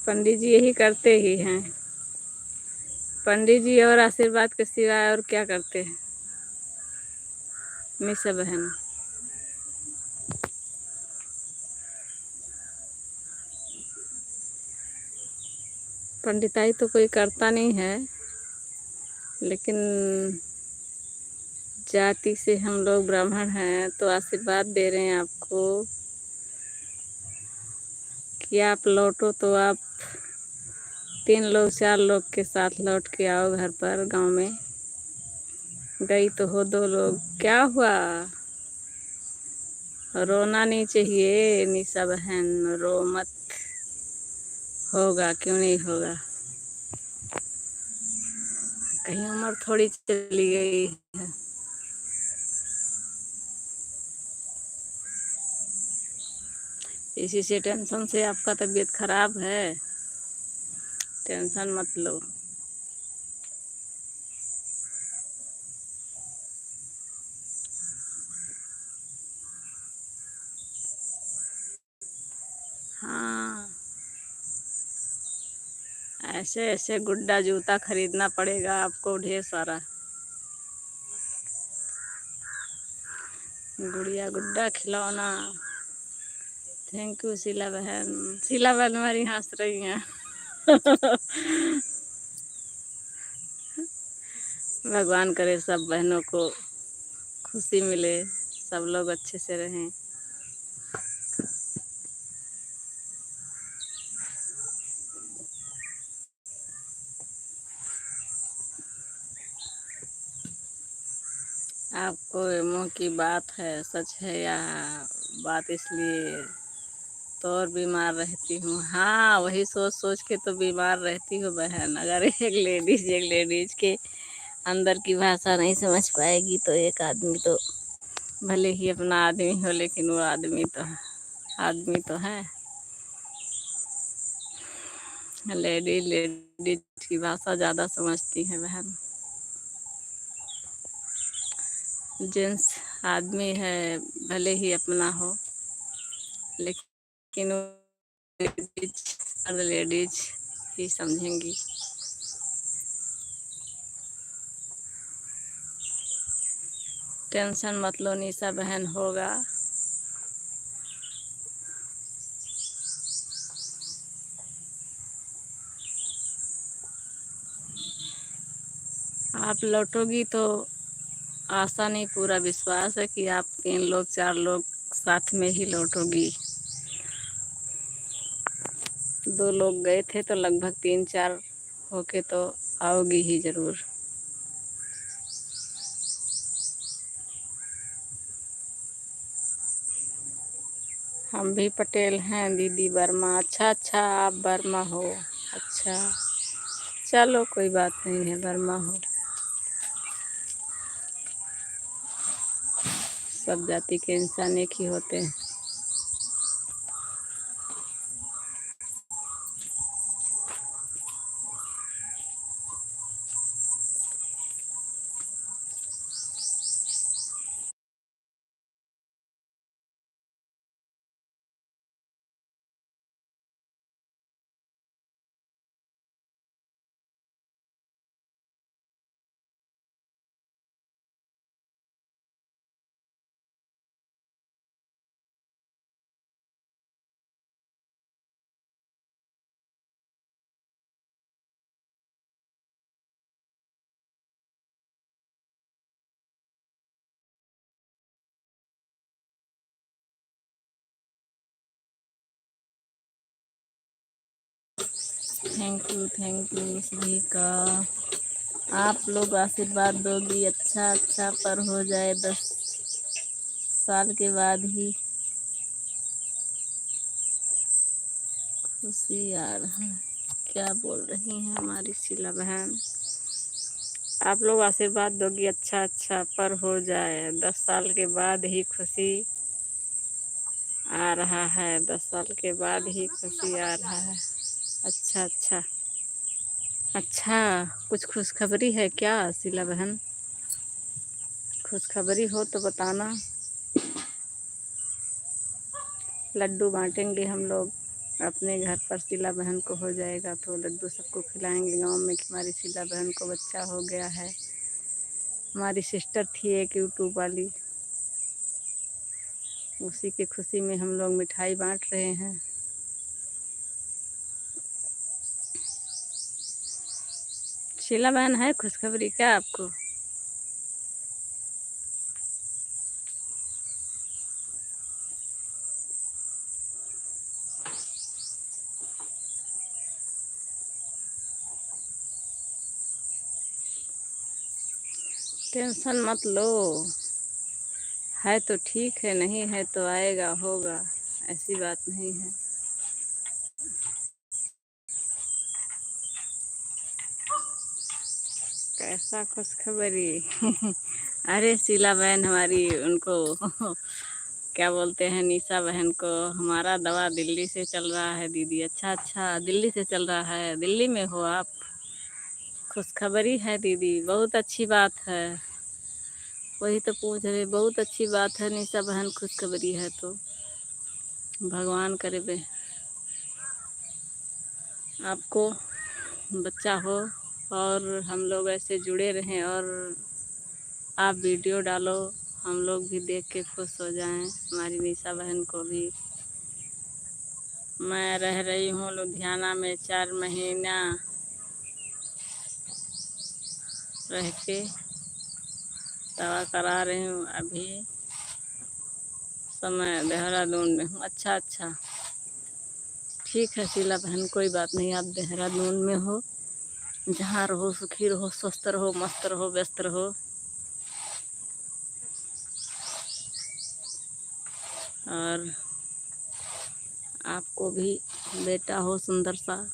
पंडित जी यही करते ही हैं। पंडित जी और आशीर्वाद के सिवाय और क्या करते हैं मिसा बहन। पंडिताई तो कोई करता नहीं है, लेकिन जाति से हम लोग ब्राह्मण हैं तो आशीर्वाद दे रहे हैं आपको कि आप लौटो तो आप 3 लोग 4 लोग के साथ लौट के आओ घर पर। गांव में गई तो हो 2 लोग, क्या हुआ? रोना नहीं चाहिए निशा बहन, रो मत। होगा, क्यों नहीं होगा। कहीं उम्र थोड़ी चली गई है। इसी से टेंशन से आपका तबीयत खराब है। टेंशन मत लो। हाँ, ऐसे ऐसे गुड्डा जूता खरीदना पड़ेगा आपको ढेर सारा। गुड़िया गुड्डा खिलौना। थैंक यू शीला बहन। शीला बहन हमारी हंस रही हैं। भगवान करे सब बहनों को खुशी मिले, सब लोग अच्छे से रहें। आपको मुंह की बात है, सच है या बात इसलिए तो और बीमार रहती हूँ। हाँ, वही सोच सोच के तो बीमार रहती हूँ बहन। अगर एक लेडीज के अंदर की भाषा नहीं समझ पाएगी तो एक आदमी तो भले ही अपना आदमी हो, लेकिन वो आदमी तो है। लेडीज की भाषा ज़्यादा समझती है बहन। जेंट्स आदमी है, भले ही अपना हो, लेकिन लेडीज ही समझेंगी। टेंशन मत लो निशा बहन, होगा। आप लौटोगी तो आशा नहीं, पूरा विश्वास है कि आप 3 लोग 4 लोग साथ में ही लौटोगी। 2 लोग गए थे तो लगभग 3 4 होके तो आओगी ही जरूर। हम भी पटेल हैं दीदी, वर्मा। अच्छा अच्छा, आप वर्मा हो। अच्छा, चलो कोई बात नहीं है, वर्मा हो। सब जाति के इंसान एक ही होते हैं। थैंक यू सभी का। आप लोग आशीर्वाद दोगी अच्छा अच्छा, पर हो जाए 10 साल के बाद ही खुशी यार क्या बोल रही हैं हमारी शीला बहन। आप लोग आशीर्वाद दोगी अच्छा अच्छा पर हो जाए। 10 साल के बाद ही खुशी आ रहा है। 10 साल के बाद ही खुशी आ रहा है। अच्छा अच्छा अच्छा। कुछ खुशखबरी है क्या शीला बहन? खुशखबरी हो तो बताना। लड्डू बांटेंगे हम लोग अपने घर पर। शीला बहन को हो जाएगा तो लड्डू सबको खिलाएंगे गांव में कि हमारी शीला बहन को बच्चा हो गया है। हमारी सिस्टर थी एक यूट्यूब वाली, उसी की खुशी में हम लोग मिठाई बांट रहे हैं। शीला बहन है खुशखबरी क्या आपको? टेंशन मत लो, है तो ठीक है, नहीं है तो आएगा होगा, ऐसी बात नहीं है। कैसा खुशखबरी? अरे शीला बहन हमारी उनको क्या बोलते हैं, निशा बहन को हमारा दवा दिल्ली से चल रहा है दीदी। अच्छा अच्छा, दिल्ली से चल रहा है। दिल्ली में हो आप? खुशखबरी है दीदी, बहुत अच्छी बात है। वही तो पूछ रहे, बहुत अच्छी बात है निशा बहन, खुशखबरी है तो भगवान करे बे आपको बच्चा हो और हम लोग ऐसे जुड़े रहें और आप वीडियो डालो, हम लोग भी देख के खुश हो जाएं। हमारी निशा बहन को भी। मैं रह रही हूँ लुधियाना में, 4 महीना रह के दवा करा रही हूँ। अभी समय देहरादून में हूँ। अच्छा अच्छा, ठीक है शीला बहन, कोई बात नहीं। आप देहरादून में हो, जहाँ रहो सुखी रहो, स्वस्थ रहो, मस्त रहो, व्यस्त रहो। और आपको भी बेटा हो सुंदर सा।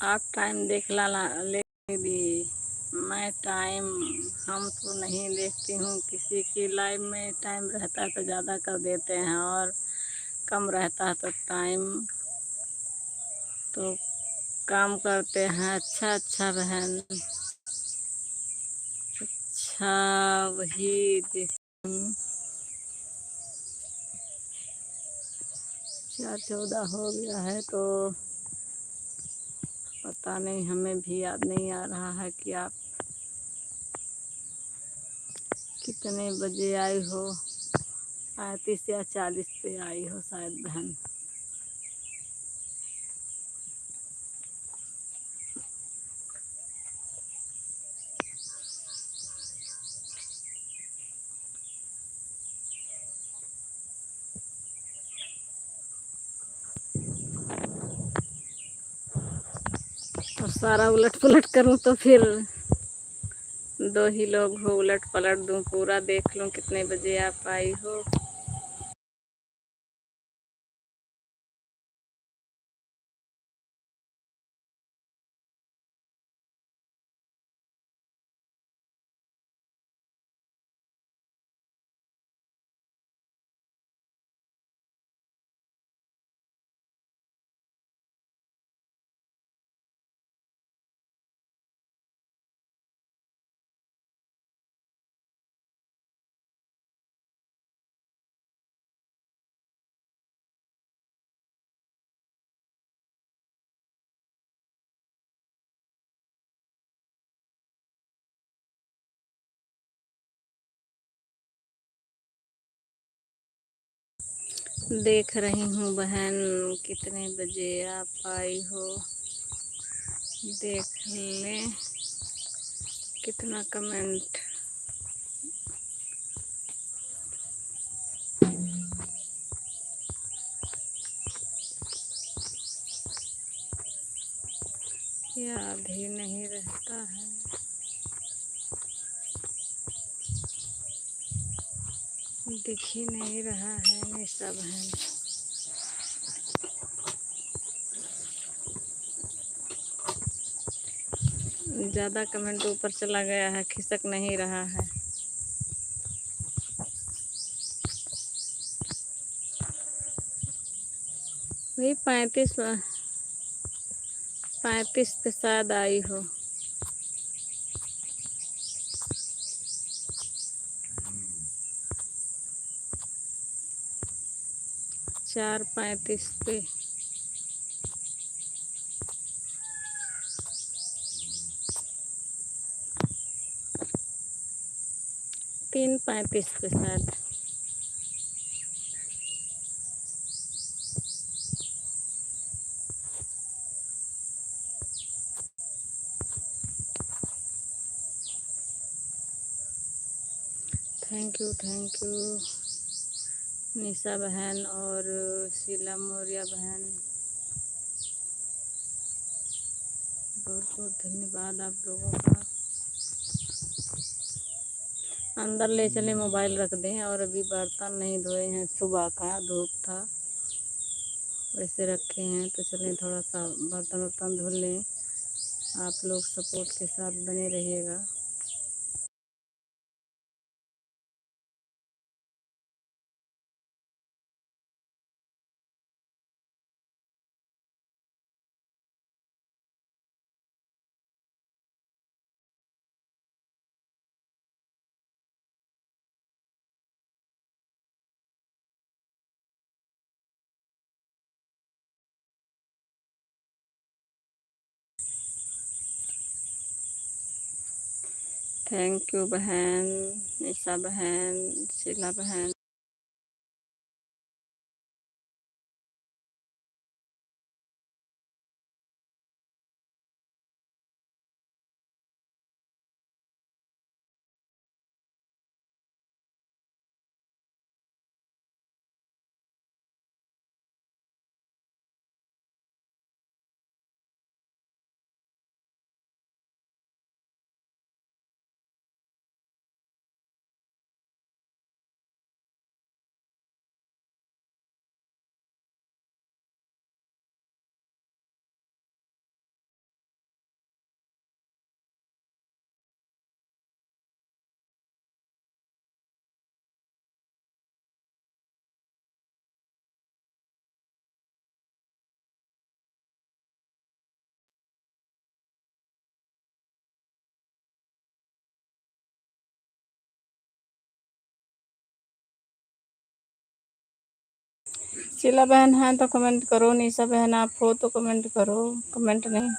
आप टाइम देख ला ले दी। मैं टाइम हम तो नहीं देखती हूँ किसी की लाइव में। टाइम रहता है तो ज़्यादा कर देते हैं और कम रहता है तो टाइम तो काम करते हैं। अच्छा अच्छा बहन, अच्छा वही देख 4-14 हो गया है तो पता नहीं, हमें भी याद नहीं आ रहा है कि आप कितने बजे आई हो। 35 या 40 पे आई हो शायद बहन। और सारा उलट पुलट करूँ तो फिर 2 ही लोग हो, उलट पलट दूँ, पूरा देख लूँ कितने बजे आप आई हो। देख रही हूँ बहन कितने बजे आप आई हो, देख लें कितना कमेंट। याद ही नहीं रहता है। दिख ही नहीं रहा है निशा बहन। ज़्यादा कमेंट ऊपर चला गया है, खिसक नहीं रहा है। वही 35 पे शायद आई हो। 4:35 पे। 3:35 पे शायद। थैंक यू निशा बहन और शीला मौर्य बहन, बहुत बहुत धन्यवाद आप लोगों का। अंदर ले चले मोबाइल रख दें, और अभी बर्तन नहीं धोए हैं, सुबह का धूप था वैसे रखे हैं, तो चलें थोड़ा सा बर्तन वर्तन धुल लें। आप लोग सपोर्ट के साथ बने रहिएगा। थैंक यू बहन, निशा बहन, शीला बहन। शीला बहन हैं तो कमेंट करो, निशा बहन आप हो तो कमेंट करो। कमेंट नहीं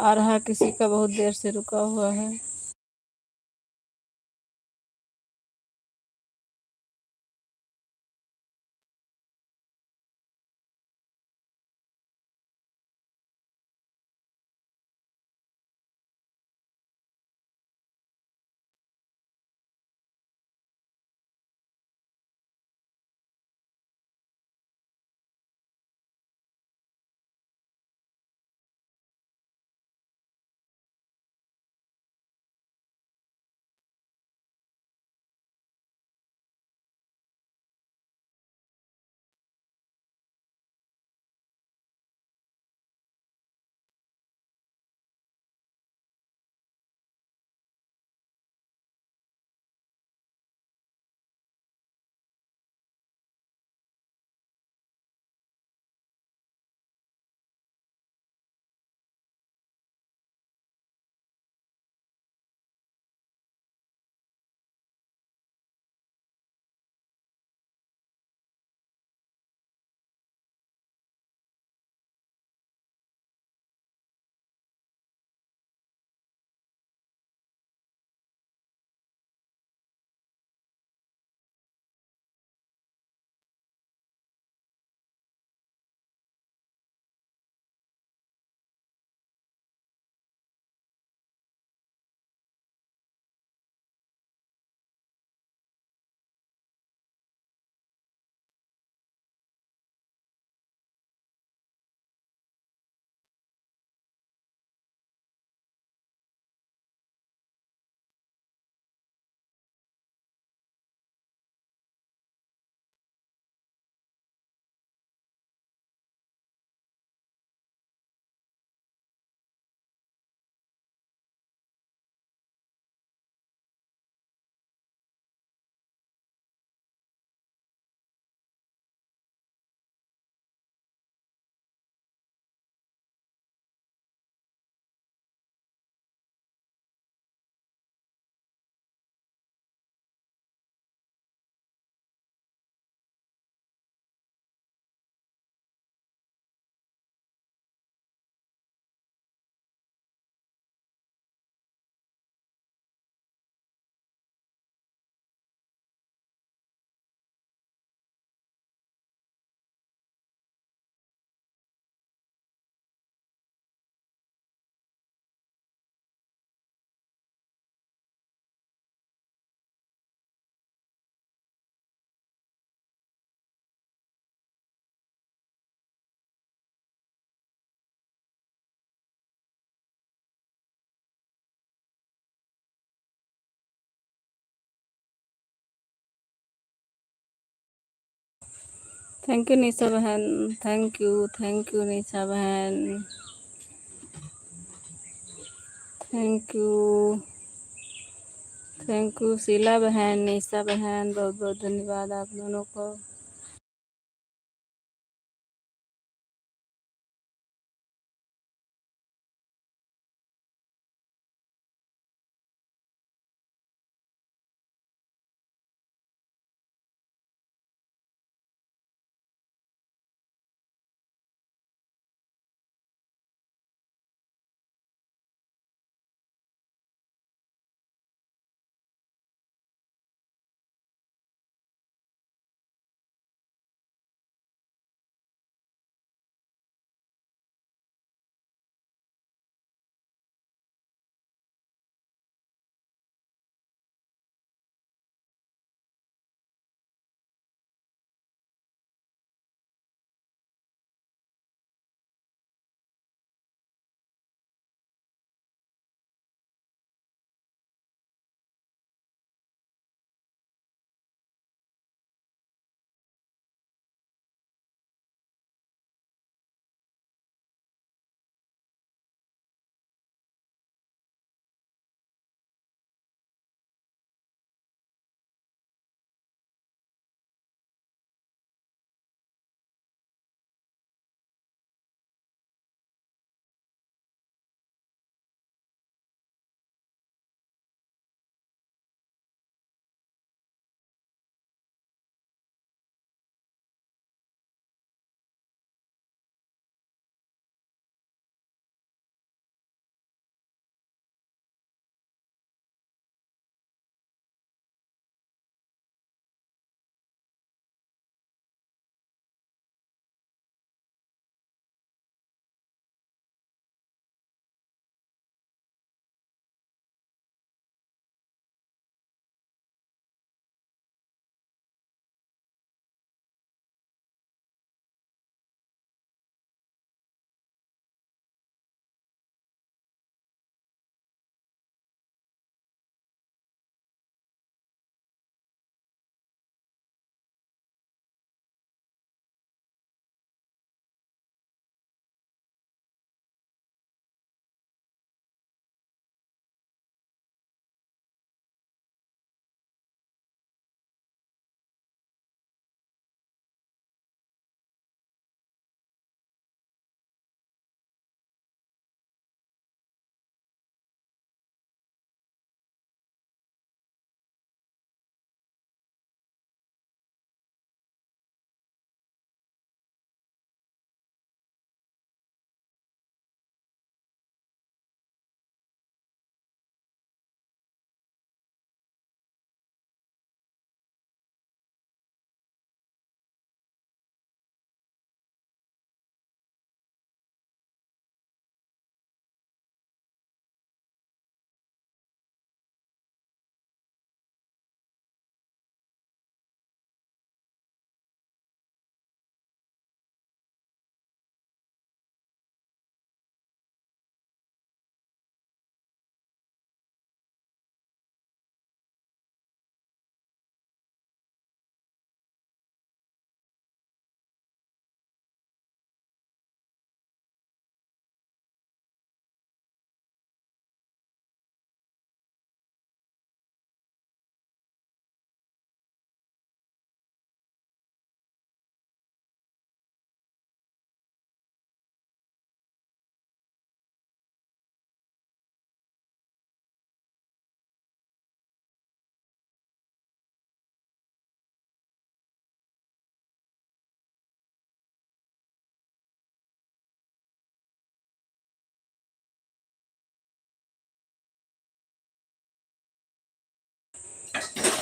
आ रहा किसी का, बहुत देर से रुका हुआ है। थैंक यू निशा बहन। थैंक यू निशा बहन। थैंक यू शीला बहन, निशा बहन, बहुत बहुत धन्यवाद आप दोनों को।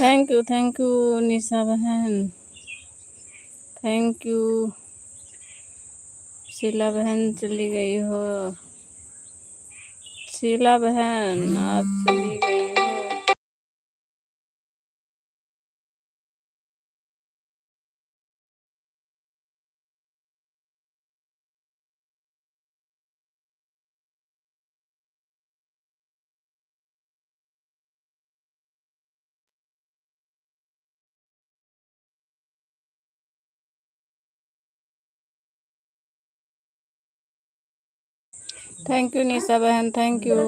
थैंक यू निशा बहन। थैंक यू शीला बहन, चली गई हो। शीला बहन आप चली गई हो। थैंक यू निशा बहन, थैंक यू।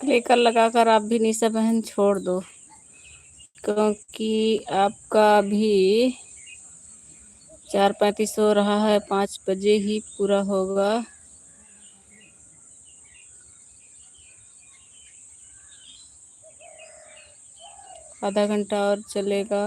क्लिकर लगाकर आप भी निशा बहन छोड़ दो, क्योंकि आपका भी 4:35 हो रहा है, 5 बजे ही पूरा होगा। आधा घंटा और चलेगा।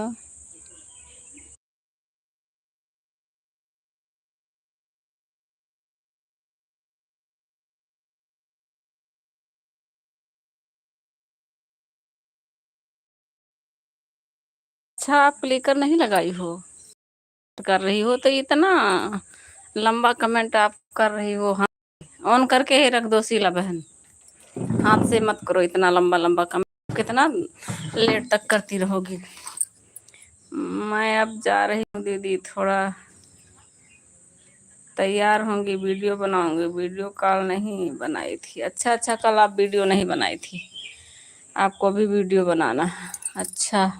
अच्छा, आप क्लिकर नहीं लगाई हो, कर रही हो तो इतना लंबा कमेंट आप कर रही हो। हाँ, ऑन करके ही रख दो शीला बहन, हाथ से मत करो इतना लंबा लंबा कमेंट, कितना लेट तक करती रहोगी। मैं अब जा रही हूँ दीदी, थोड़ा तैयार होंगी, वीडियो बनाऊंगी। वीडियो कॉल नहीं बनाई थी। अच्छा अच्छा, कल आप वीडियो नहीं बनाई थी, आपको भी वीडियो बनाना है। अच्छा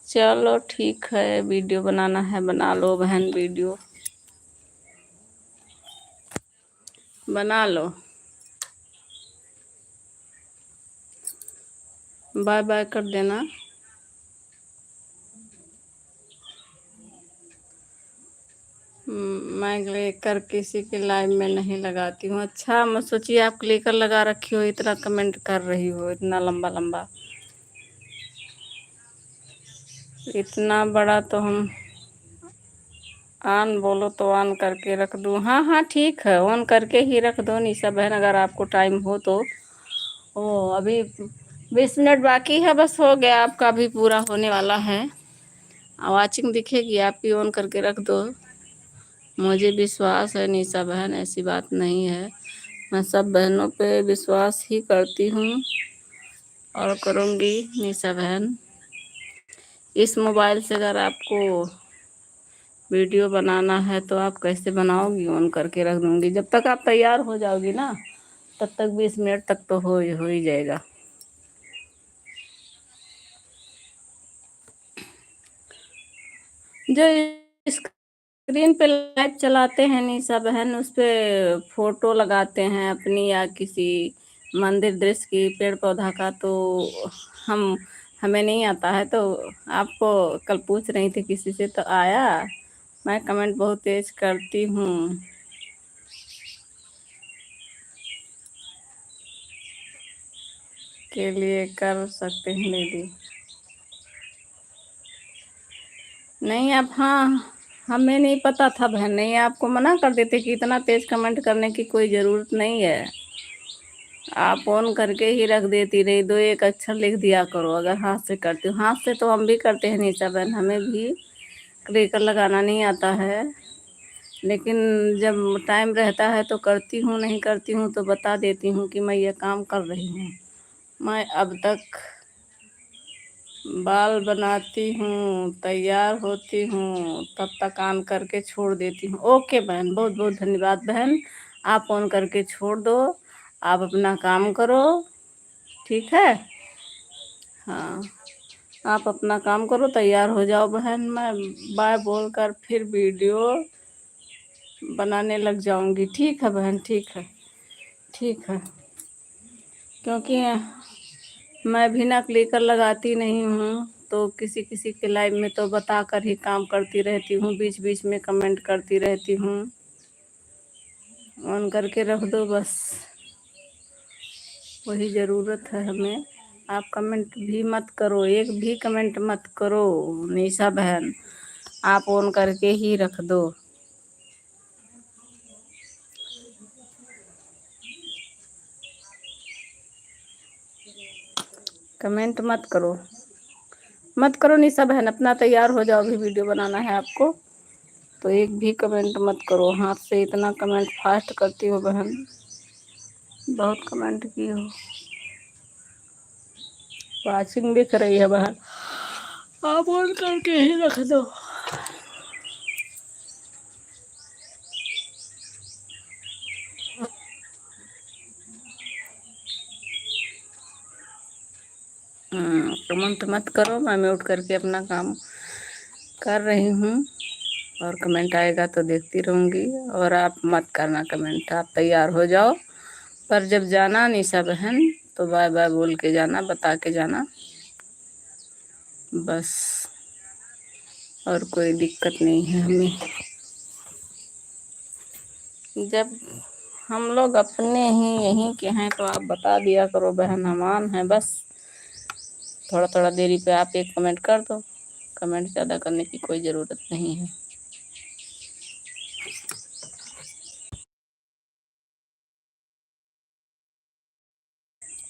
चलो ठीक है, वीडियो बनाना है बना लो बहन, वीडियो बना लो। बाय बाय कर देना। मैं क्लिकर किसी के लाइव में नहीं लगाती हूँ। अच्छा, मैं सोचिए आप क्लिकर लगा रखी हो, इतना कमेंट कर रही हो, इतना लंबा लंबा। इतना बड़ा तो हम ऑन बोलो तो ऑन करके रख दूँ? हाँ हाँ ठीक है, ऑन करके ही रख दो निशा बहन, अगर आपको टाइम हो तो। ओ अभी 20 मिनट बाकी है, बस हो गया, आपका भी पूरा होने वाला है। वॉचिंग दिखेगी आपकी, ऑन करके रख दो। मुझे विश्वास है निशा बहन, ऐसी बात नहीं है। मैं सब बहनों पे विश्वास ही करती हूँ और करूँगी निशा बहन। इस मोबाइल से अगर आपको वीडियो बनाना है तो आप कैसे बनाओगी? ऑन करके रख दूँगी, जब तक आप तैयार हो जाओगी ना तब तक 20 मिनट तक तो हो ही जाएगा। जो स्क्रीन पे लाइव चलाते हैं निशा बहन, उस पे फोटो लगाते हैं अपनी या किसी मंदिर दृश्य की, पेड़ पौधा का, तो हम हमें नहीं आता है। तो आपको कल पूछ रही थी किसी से तो आया। मैं कमेंट बहुत तेज करती हूँ। के लिए कर सकते हैं दीदी? नहीं आप, हाँ हमें नहीं पता था बहन, नहीं आपको मना कर देते कि इतना तेज कमेंट करने की कोई ज़रूरत नहीं है। आप ऑन करके ही रख देती रही, दो एक अक्षर लिख दिया करो। अगर हाथ से करती हूँ, हाथ से तो हम भी करते हैं नीचा बहन, हमें भी क्लिकर लगाना नहीं आता है, लेकिन जब टाइम रहता है तो करती हूँ, नहीं करती हूँ तो बता देती हूँ कि मैं ये काम कर रही हूँ। मैं अब तक बाल बनाती हूँ, तैयार होती हूँ, तब तक ऑन करके छोड़ देती हूँ। ओके बहन, बहुत बहुत धन्यवाद बहन, आप ऑन करके छोड़ दो, आप अपना काम करो, ठीक है। हाँ, आप अपना काम करो, तैयार हो जाओ बहन, मैं बाय बोलकर फिर वीडियो बनाने लग जाऊंगी। ठीक है बहन, ठीक है, ठीक है। क्योंकि मैं भी ना क्लिकर लगाती नहीं हूँ, तो किसी किसी के लाइव में तो बता कर ही काम करती रहती हूँ, बीच बीच में कमेंट करती रहती हूँ। ऑन करके रख दो बस, वही ज़रूरत है हमें। आप कमेंट भी मत करो, एक भी कमेंट मत करो निशा बहन, आप ऑन करके ही रख दो। कमेंट मत करो, मत करो निशा बहन, अपना तैयार हो जाओ, भी वीडियो बनाना है आपको, तो एक भी कमेंट मत करो। हाथ से इतना कमेंट फास्ट करती हो बहन, बहुत कमेंट की हो। वॉचिंग दिख रही है बहन, आप ऑन करके ही रख दो। कमेंट मत करो, मैं म्यूट करके अपना काम कर रही हूँ, और कमेंट आएगा तो देखती रहूँगी। और आप मत करना कमेंट, आप तैयार हो जाओ, पर जब जाना निशा बहन तो बाय बाय बोल के जाना, बता के जाना बस, और कोई दिक्कत नहीं है हमें। जब हम लोग अपने ही यहीं के हैं तो आप बता दिया करो बहन, हमान है बस। थोड़ा थोड़ा देरी पे आप एक कमेंट कर दो, कमेंट ज़्यादा करने की कोई ज़रूरत नहीं है।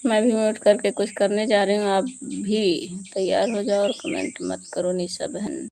मैं भी म्यूट करके कुछ करने जा रही हूँ, आप भी तैयार हो जाओ और कमेंट मत करो निशा बहन।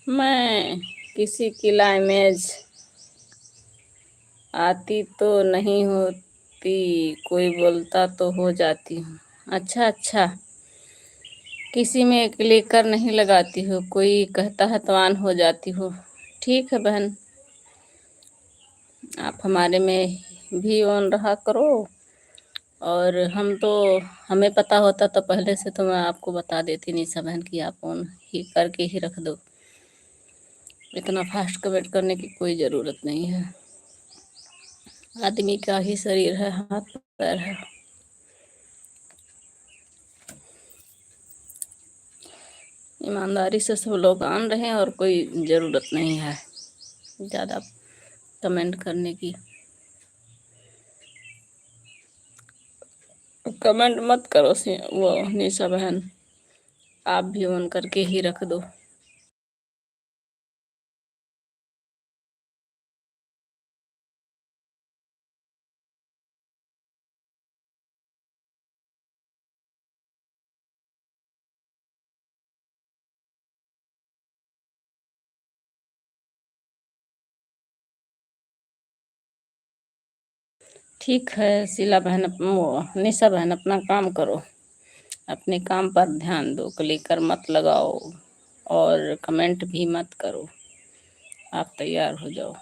मैं किसी की इमेज आती तो नहीं होती, कोई बोलता तो हो जाती हूँ। अच्छा अच्छा, किसी में क्लिक कर नहीं लगाती हो, कोई कहता है तो ऑन हो जाती हो। ठीक है बहन, आप हमारे में भी ऑन रहा करो। और हम तो, हमें पता होता तो पहले से तो मैं आपको बता देती निशा बहन कि आप ऑन ही करके ही रख दो। इतना फास्ट कमेंट करने की कोई ज़रूरत नहीं है। आदमी का ही शरीर है, हाथ पैर है। ईमानदारी से सब लोग आन रहे हैं और कोई ज़रूरत नहीं है ज़्यादा कमेंट करने की। कमेंट मत करो वो निशा बहन, आप भी ऑन करके ही रख दो। ठीक है शीला बहन, वो निशा बहन अपना काम करो, अपने काम पर ध्यान दो, क्लिकर मत लगाओ और कमेंट भी मत करो। आप तैयार हो जाओ।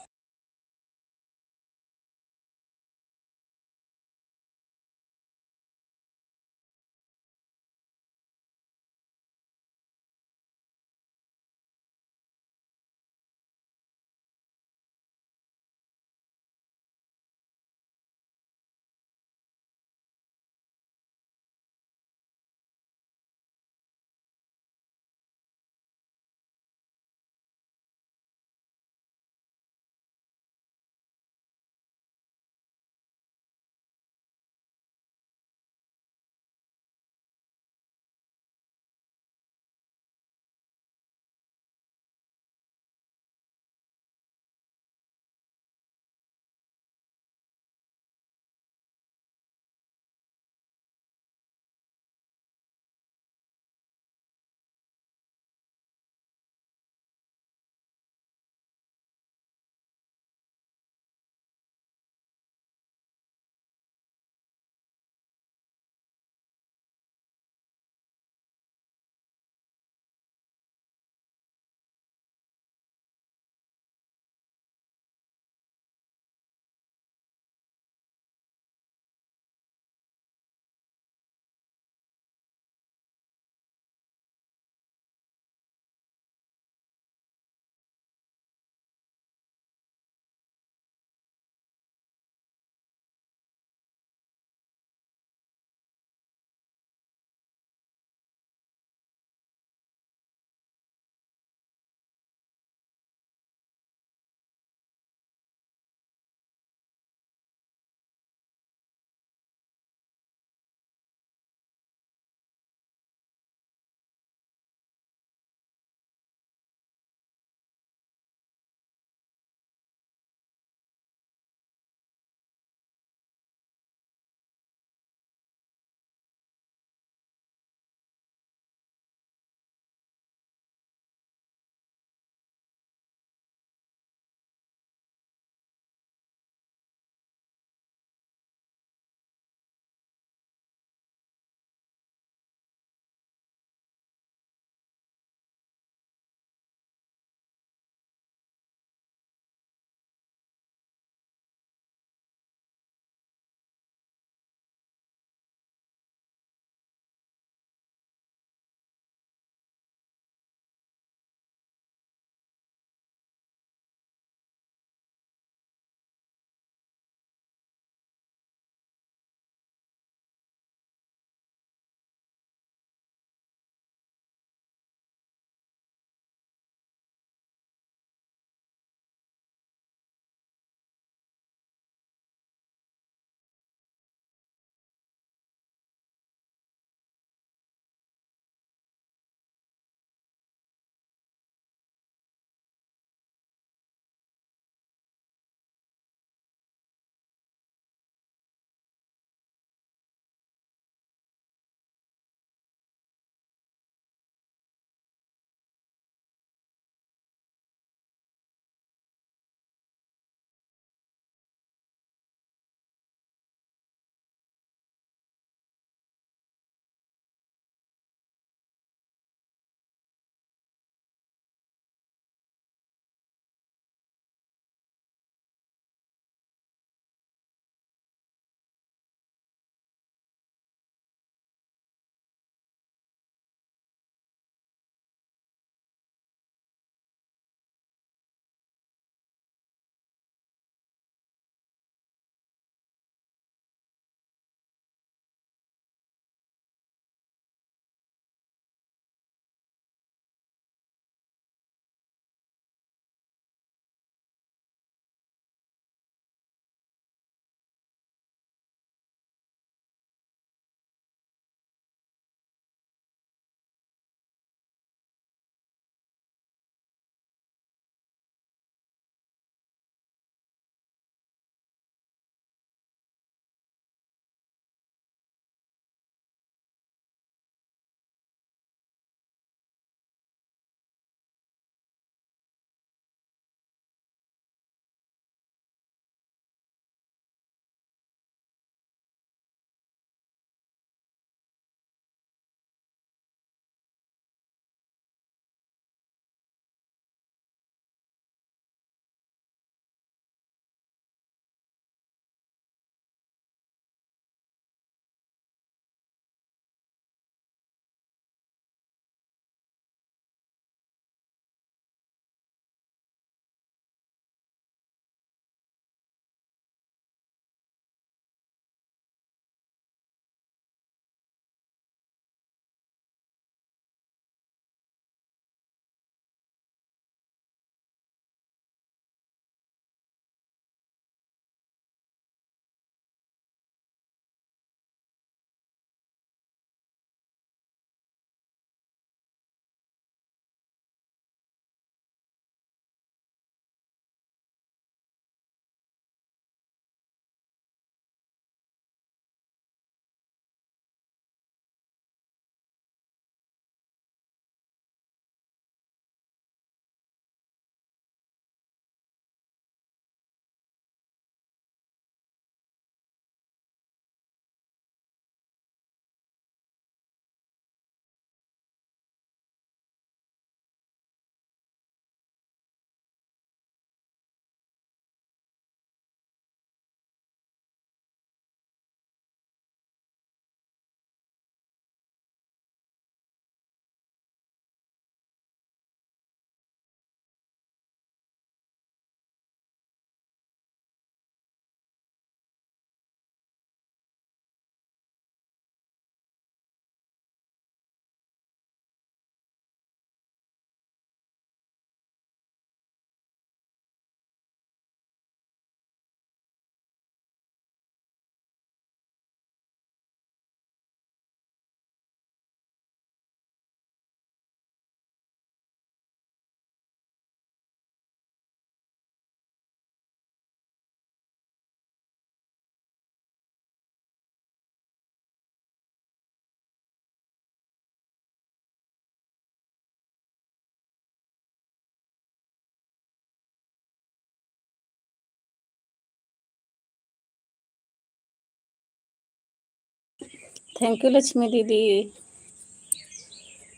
थैंक यू लक्ष्मी दीदी।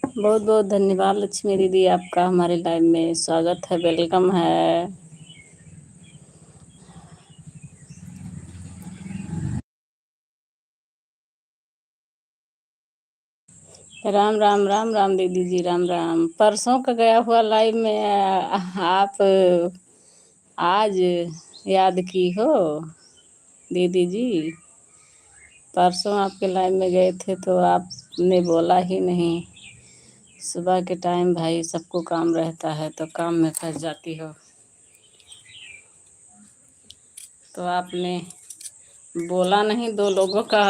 बहुत बहुत धन्यवाद लक्ष्मी दीदी, आपका हमारे लाइव में स्वागत है, वेलकम है। राम राम राम राम दीदी जी, राम राम। परसों का गया हुआ लाइव में आप आज याद की हो दीदी जी। परसों आपके लाइव में गए थे तो आपने बोला ही नहीं। सुबह के टाइम भाई सबको काम रहता है तो काम में फंस जाती हो। तो आपने बोला नहीं, दो लोगों का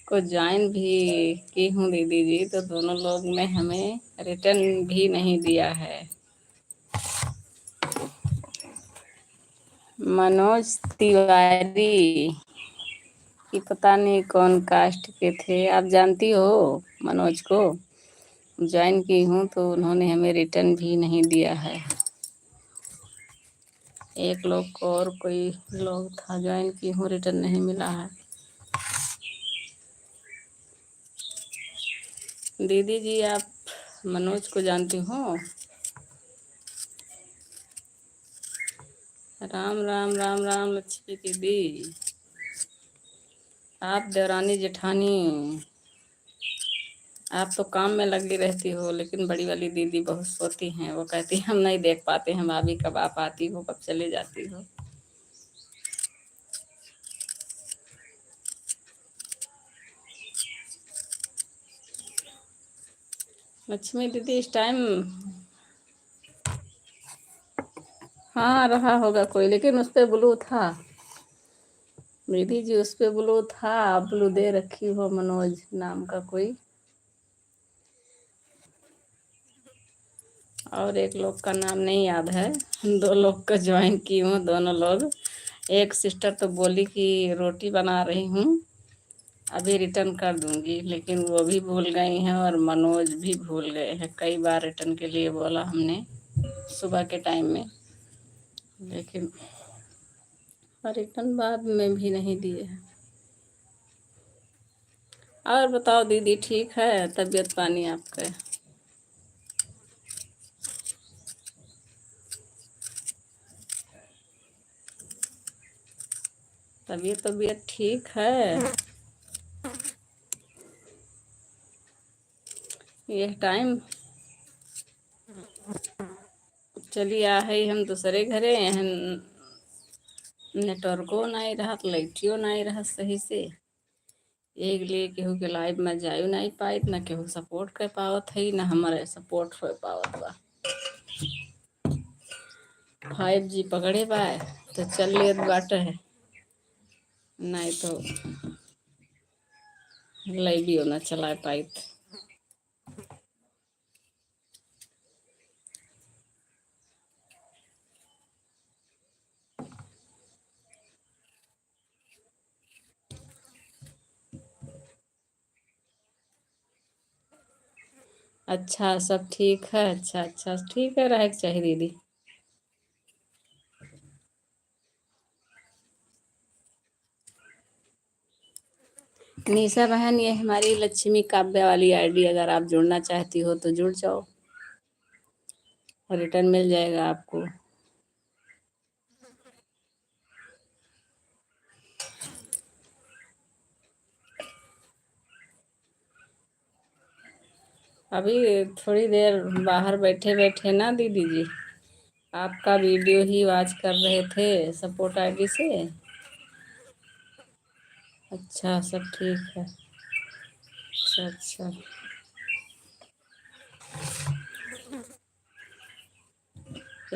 को ज्वाइन भी की हूँ दीदी जी, तो दोनों लोग ने हमें रिटर्न भी नहीं दिया है। मनोज तिवारी कि पता नहीं कौन कास्ट के थे, आप जानती हो मनोज को? ज्वाइन की हूँ तो उन्होंने हमें रिटर्न भी नहीं दिया है। एक लोग को और कोई लोग था ज्वाइन की हूँ, रिटर्न नहीं मिला है। दीदी जी आप मनोज को जानती हो? राम राम राम राम लक्ष्मी दीदी। आप देवरानी जेठानी, आप तो काम में लगी रहती हो, लेकिन बड़ी वाली दीदी बहुत सोती हैं। वो कहती हम नहीं देख पाते हैं भाभी, कब आप आती हो कब चले जाती हो। लक्ष्मी दीदी इस टाइम हाँ रहा होगा कोई, लेकिन उस पे ब्लू था दीदी जी, उस पे ब्लू था। ब्लू दे रखी हो मनोज नाम का कोई, और एक लोग का नाम नहीं याद है। दो लोग का ज्वाइन की हूँ, दोनों लोग। एक सिस्टर तो बोली कि रोटी बना रही हूँ अभी रिटर्न कर दूंगी, लेकिन वो भी भूल गई हैं और मनोज भी भूल गए हैं। कई बार रिटर्न के लिए बोला हमने सुबह के टाइम में, लेकिन रिटर्न बाद में भी नहीं दिए हैं। और बताओ दीदी, ठीक है तबीयत पानी आपका? तबीयत ठीक है? यह टाइम चली आ है, हम दूसरे घरे एहन नेटवर्को नहीं रहा, लाइटियो नहीं रहा सही से। एक लिए केहू के लाइव में जायु नहीं पाई, ना केहू सपोर्ट कर पावत है, ना हमारे सपोर्ट हो पावत बा। 5G पकड़े पाए तो चल लेत बाटे है, नहीं तो लाइवियो ना चला पाई। अच्छा सब ठीक है, अच्छा अच्छा ठीक है, रहे के चाहिए दीदी। निशा बहन, ये हमारी लक्ष्मी काव्य वाली आईडी, अगर आप जुड़ना चाहती हो तो जुड़ जाओ, रिटर्न मिल जाएगा आपको। अभी थोड़ी देर बाहर बैठे बैठे ना दीदी जी आपका वीडियो ही वॉच कर रहे थे सपोर्ट आईडी से। अच्छा सब ठीक है, अच्छा अच्छा।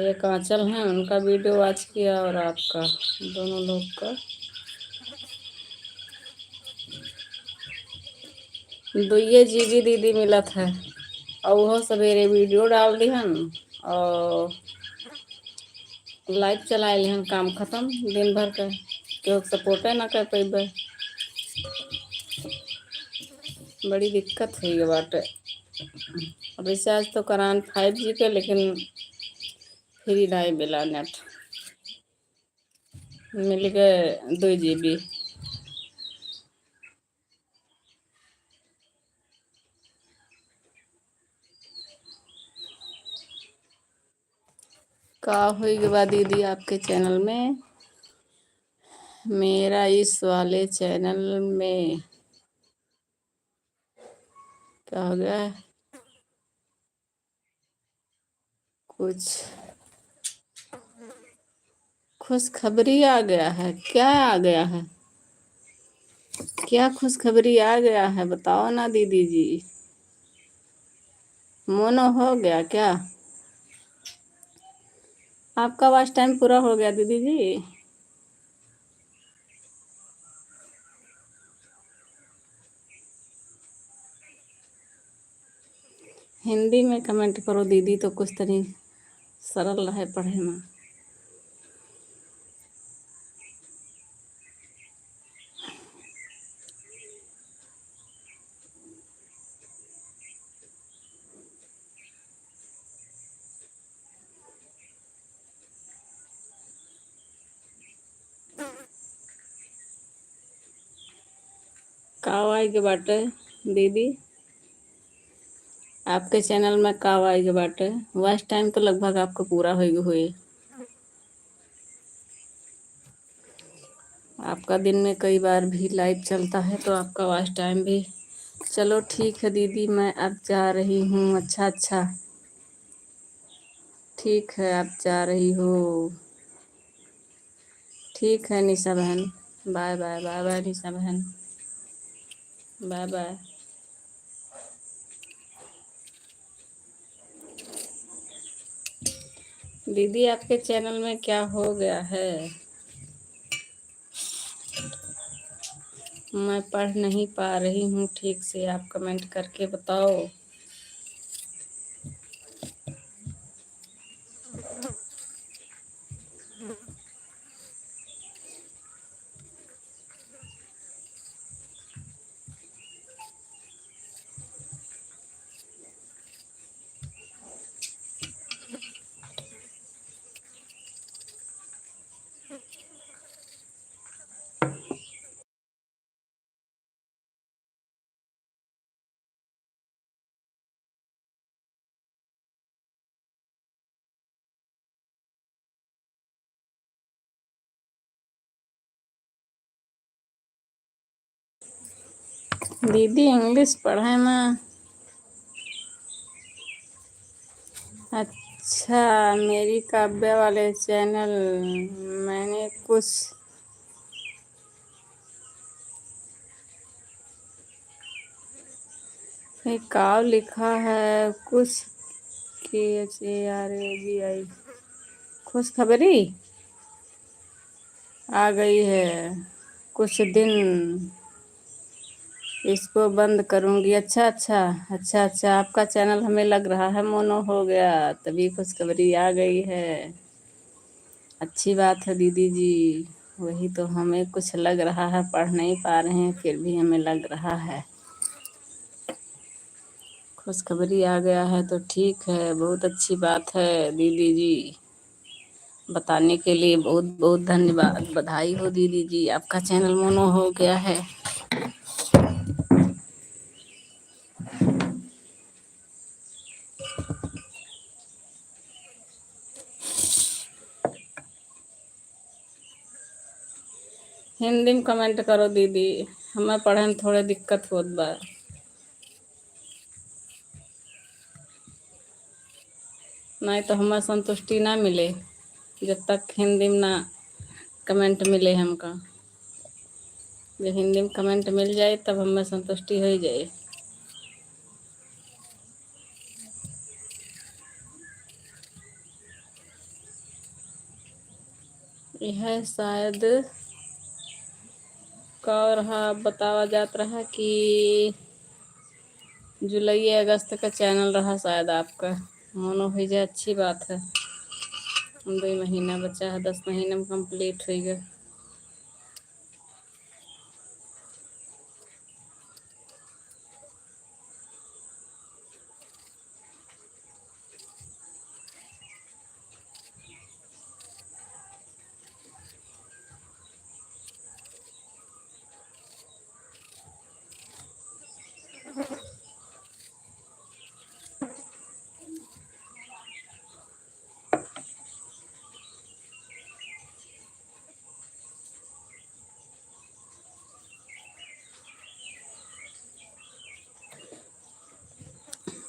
एक आंचल हैं, उनका वीडियो वॉच किया और आपका, दोनों लोग का। 2 GB दीदी मिला था, और वो सवेरे वीडियो डाल दी हन और लाइव चला हन, काम खत्म दिन भर का, क्यों सपोर्ट ना कर पेबे। बड़ी दिक्कत है ये बाटे। रिचार्ज तो करान 5G के, लेकिन फ्री नहीं मिला नेट, मिल गए 2 GB। का होइगा दीदी आपके चैनल में? मेरा इस वाले चैनल में क्या हो गया है? कुछ खुशखबरी आ गया है। क्या आ गया है? क्या खुशखबरी आ गया है? बताओ ना दीदी जी। मोनो हो गया क्या? आपका वॉच टाइम पूरा हो गया दीदी जी। हिंदी में कमेंट करो दीदी, तो कुछ तरी सरल रहे पढ़े में। कावाई के बाटे दीदी, आपके चैनल में कावाई के बाटे वॉच टाइम तो लगभग आपको पूरा हो हुए। आपका दिन में कई बार भी लाइव चलता है तो आपका वॉच टाइम भी। चलो ठीक है दीदी, मैं अब जा रही हूँ। अच्छा अच्छा, ठीक है, आप जा रही हो। ठीक है निशा बहन, बाय बाय बाय बाय निशा बहन, बाय बाय। दीदी आपके चैनल में क्या हो गया है? मैं पढ़ नहीं पा रही हूँ ठीक से, आप कमेंट करके बताओ। दीदी इंग्लिश पढ़े में। अच्छा, मेरी काव्या वाले चैनल मैंने कुछ काव लिखा है कुछ KHARABI खुशखबरी आ गई है। कुछ दिन इसको बंद करूंगी। अच्छा अच्छा, अच्छा अच्छा, आपका चैनल हमें लग रहा है मोनो हो गया, तभी खुशखबरी आ गई है। अच्छी बात है दीदी जी। वही तो हमें कुछ लग रहा है, पढ़ नहीं पा रहे हैं फिर भी हमें लग रहा है खुशखबरी आ गया है। तो ठीक है, बहुत अच्छी बात है दीदी जी। बताने के लिए बहुत बहुत धन्यवाद। बधाई हो दीदी जी, आपका चैनल मोनो हो गया है। हिंदी में कमेंट करो दीदी, हमें पढ़े में थोड़े दिक्कत होत बा। नहीं तो हमें संतुष्टि ना मिले जब तक हिंदी में ना कमेंट मिले हमका। जब हिंदी में कमेंट मिल जाए तब हमें संतुष्टि हो जाए। यह शायद का रहा बतावा जात रहा कि जुलाई अगस्त का चैनल रहा शायद आपका मोनो हो जाए। अच्छी बात है, 2 महीना बचा है, 10 महीने में कंप्लीट हो गया।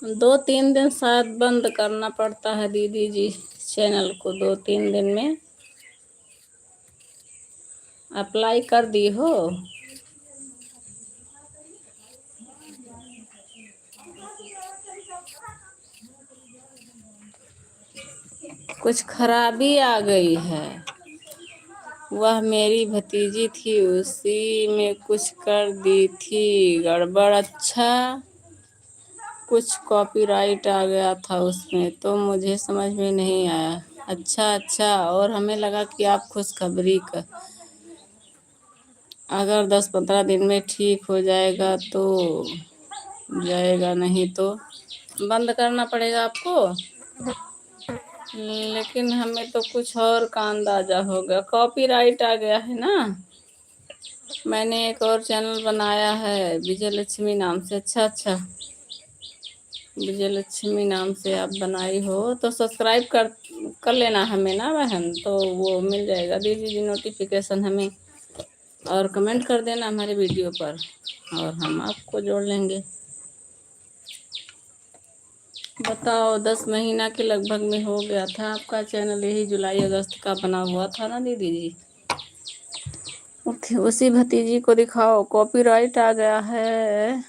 2-3 दिन शायद बंद करना पड़ता है दीदी जी चैनल को। 2-3 दिन में अप्लाई कर दी हो। कुछ खराबी आ गई है। वह मेरी भतीजी थी, उसी में कुछ कर दी थी गड़बड़। अच्छा, कुछ कॉपीराइट आ गया था उसमें, तो मुझे समझ में नहीं आया। अच्छा, और हमें लगा कि आप खुशखबरी का अगर 10-15 दिन में ठीक हो जाएगा तो जाएगा, नहीं तो बंद करना पड़ेगा आपको। लेकिन हमें तो कुछ और का अंदाजा हो गया, कॉपीराइट आ गया है ना। मैंने एक और चैनल बनाया है विजय लक्ष्मी नाम से। अच्छा, विजय लक्ष्मी नाम से आप बनाई हो तो सब्सक्राइब कर लेना हमें ना बहन, तो वो मिल जाएगा। दीजिए नोटिफिकेशन हमें और कमेंट कर देना हमारे वीडियो पर और हम आपको जोड़ लेंगे। बताओ, 10 महीना के लगभग में हो गया था आपका चैनल, यही जुलाई अगस्त का बना हुआ था ना दीदी जी। उसी भतीजी को दिखाओ, कॉपीराइट आ गया है।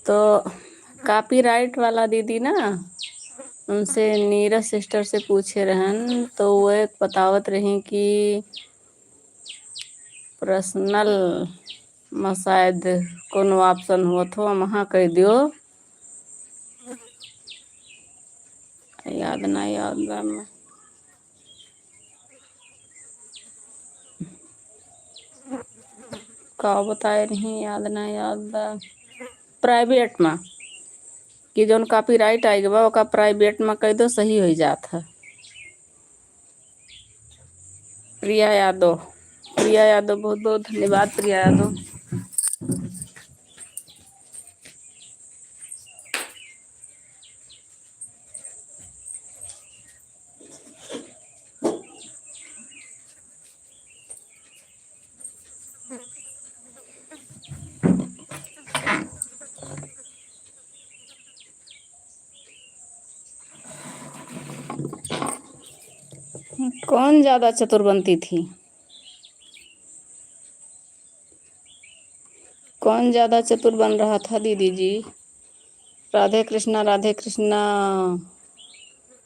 तो कॉपीराइट वाला दीदी ना, उनसे नीरज सिस्टर से पूछे रहन, तो वो एक बतावत रही कि पर्सनल में शायद कोनो ऑप्शन हुआ तो वहाँ कह दियो। याद बा में का बताए नहीं, याद बा। प्राइवेट में कि जौन कॉपीराइट आएगा बा ओका प्राइवेट में कह दो, सही हो जात है। प्रिया यादव, बहुत बहुत धन्यवाद प्रिया यादव। कौन ज्यादा चतुर बनती थी? कौन ज्यादा चतुर बन रहा था दीदी जी? राधे कृष्णा, राधे कृष्णा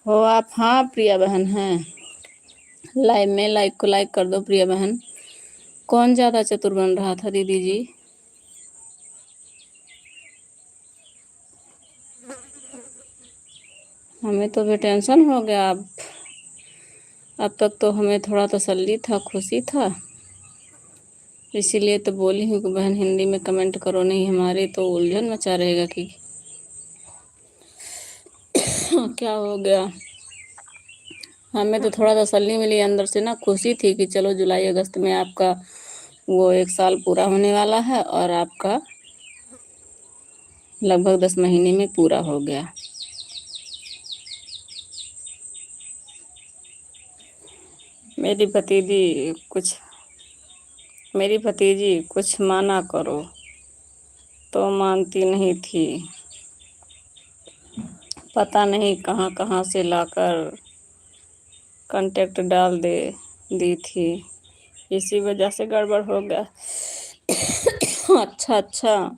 हो आप? हाँ प्रिया बहन हैं लाइव में, लाइक को लाइक कर दो प्रिया बहन। कौन ज्यादा चतुर बन रहा था दीदी जी? हमें तो भी टेंशन हो गया। अब तक तो हमें थोड़ा तसल्ली था, खुशी था, इसीलिए तो बोली हूँ कि बहन हिंदी में कमेंट करो, नहीं हमारे तो उलझन मचा रहेगा कि क्या हो गया। हमें तो थोड़ा तसल्ली मिली अंदर से ना, खुशी थी कि चलो जुलाई अगस्त में आपका वो 1 साल पूरा होने वाला है और आपका लगभग 10 महीने में पूरा हो गया। मेरी भतीजी कुछ माना करो तो मानती नहीं थी, पता नहीं कहाँ कहाँ से लाकर कांटेक्ट डाल दी थी, इसी वजह से गड़बड़ हो गया। अच्छा,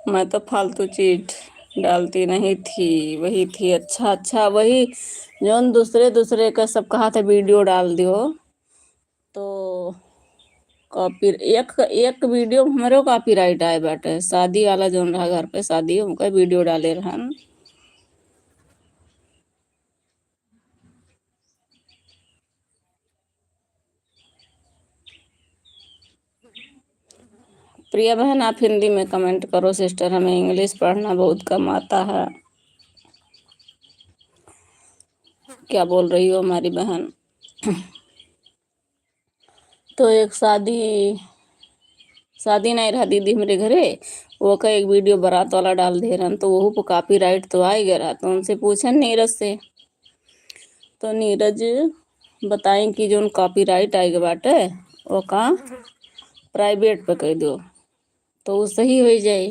मैं तो फालतू चीज डालती नहीं थी, वही थी। अच्छा, वही जौन दूसरे का सब कहा था वीडियो डाल दियो, तो कॉपी एक वीडियो हमारे कॉपीराइट आए बाटे। शादी वाला जौन रहा, घर पे शादी उनका वीडियो डाले रहन। प्रिया बहन आप हिंदी में कमेंट करो सिस्टर, हमें इंग्लिश पढ़ना बहुत कम आता है। क्या बोल रही हो हमारी बहन? तो एक शादी नहीं रहा दीदी मेरे घरे, वो का एक वीडियो बारात वाला डाल दे रहा, तो वो कॉपी राइट तो आ गया रहा। तो उनसे पूछा नीरज से, तो नीरज बताएं कि जो कॉपी राइट आएगा बाटे वो का प्राइवेट पे कह दो तो वो सही हो जाए।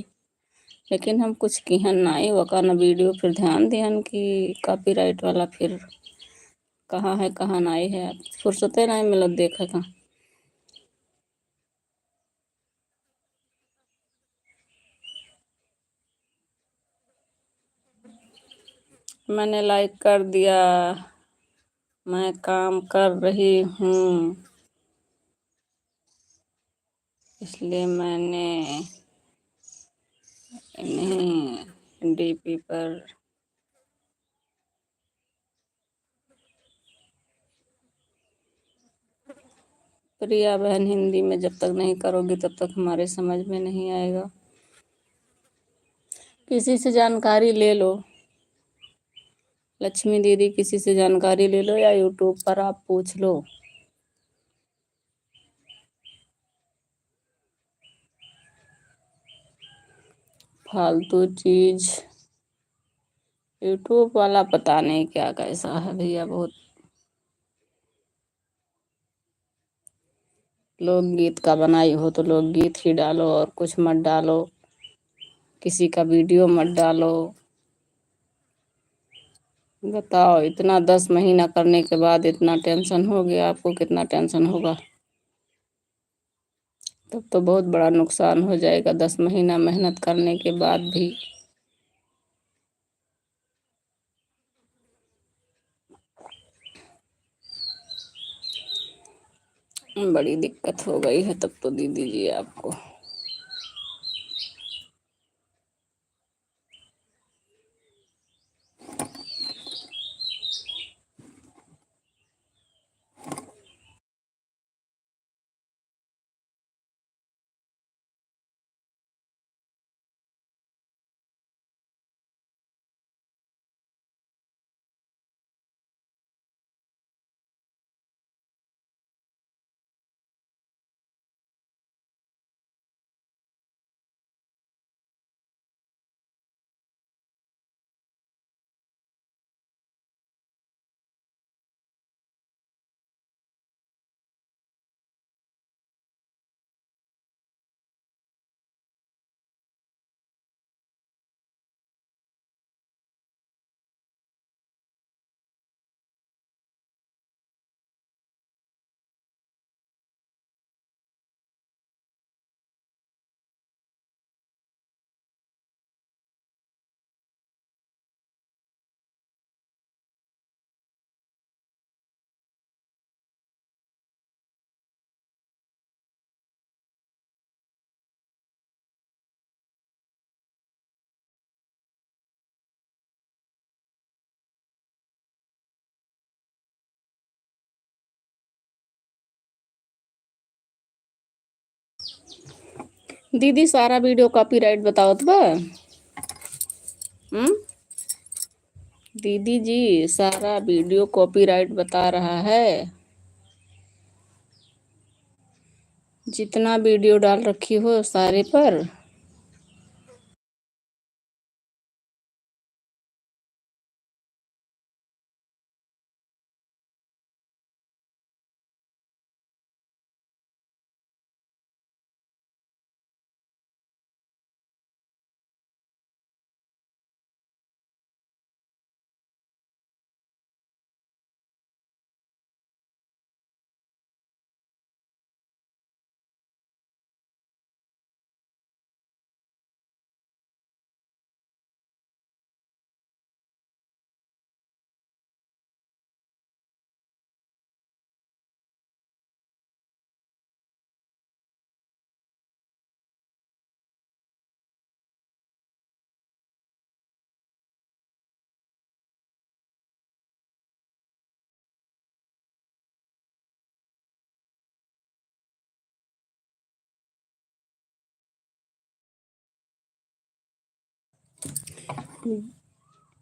लेकिन हम कुछ किहन नाई वका न वीडियो फिर ध्यान दिहन कि कॉपीराइट वाला फिर कहाँ है कहाँ नाई है, फुर्सते नहीं मिलत देखे का। मैंने लाइक कर दिया। मैं काम कर रही हूँ इसलिए मैंने इन्हें डीपी पर प्रिया बहन हिंदी में जब तक नहीं करोगी तब तक हमारे समझ में नहीं आएगा। किसी से जानकारी ले लो लक्ष्मी दीदी, किसी से जानकारी ले लो या यूट्यूब पर आप पूछ लो। फालतू चीज यूट्यूब वाला पता नहीं क्या कैसा है भैया। बहुत लोकगीत का बनाई हो तो लोकगीत ही डालो और कुछ मत डालो, किसी का वीडियो मत डालो। बताओ, इतना 10 महीना करने के बाद इतना टेंशन हो गया आपको, कितना टेंशन होगा। तब तो बहुत बड़ा नुकसान हो जाएगा 10 महीना मेहनत करने के बाद भी। बड़ी दिक्कत हो गई है तब तो दीदी जी आपको। दीदी सारा वीडियो कॉपीराइट बताओ तो बा। हम्म। दीदी जी सारा वीडियो कॉपीराइट बता रहा है। जितना वीडियो डाल रखी हो सारे पर।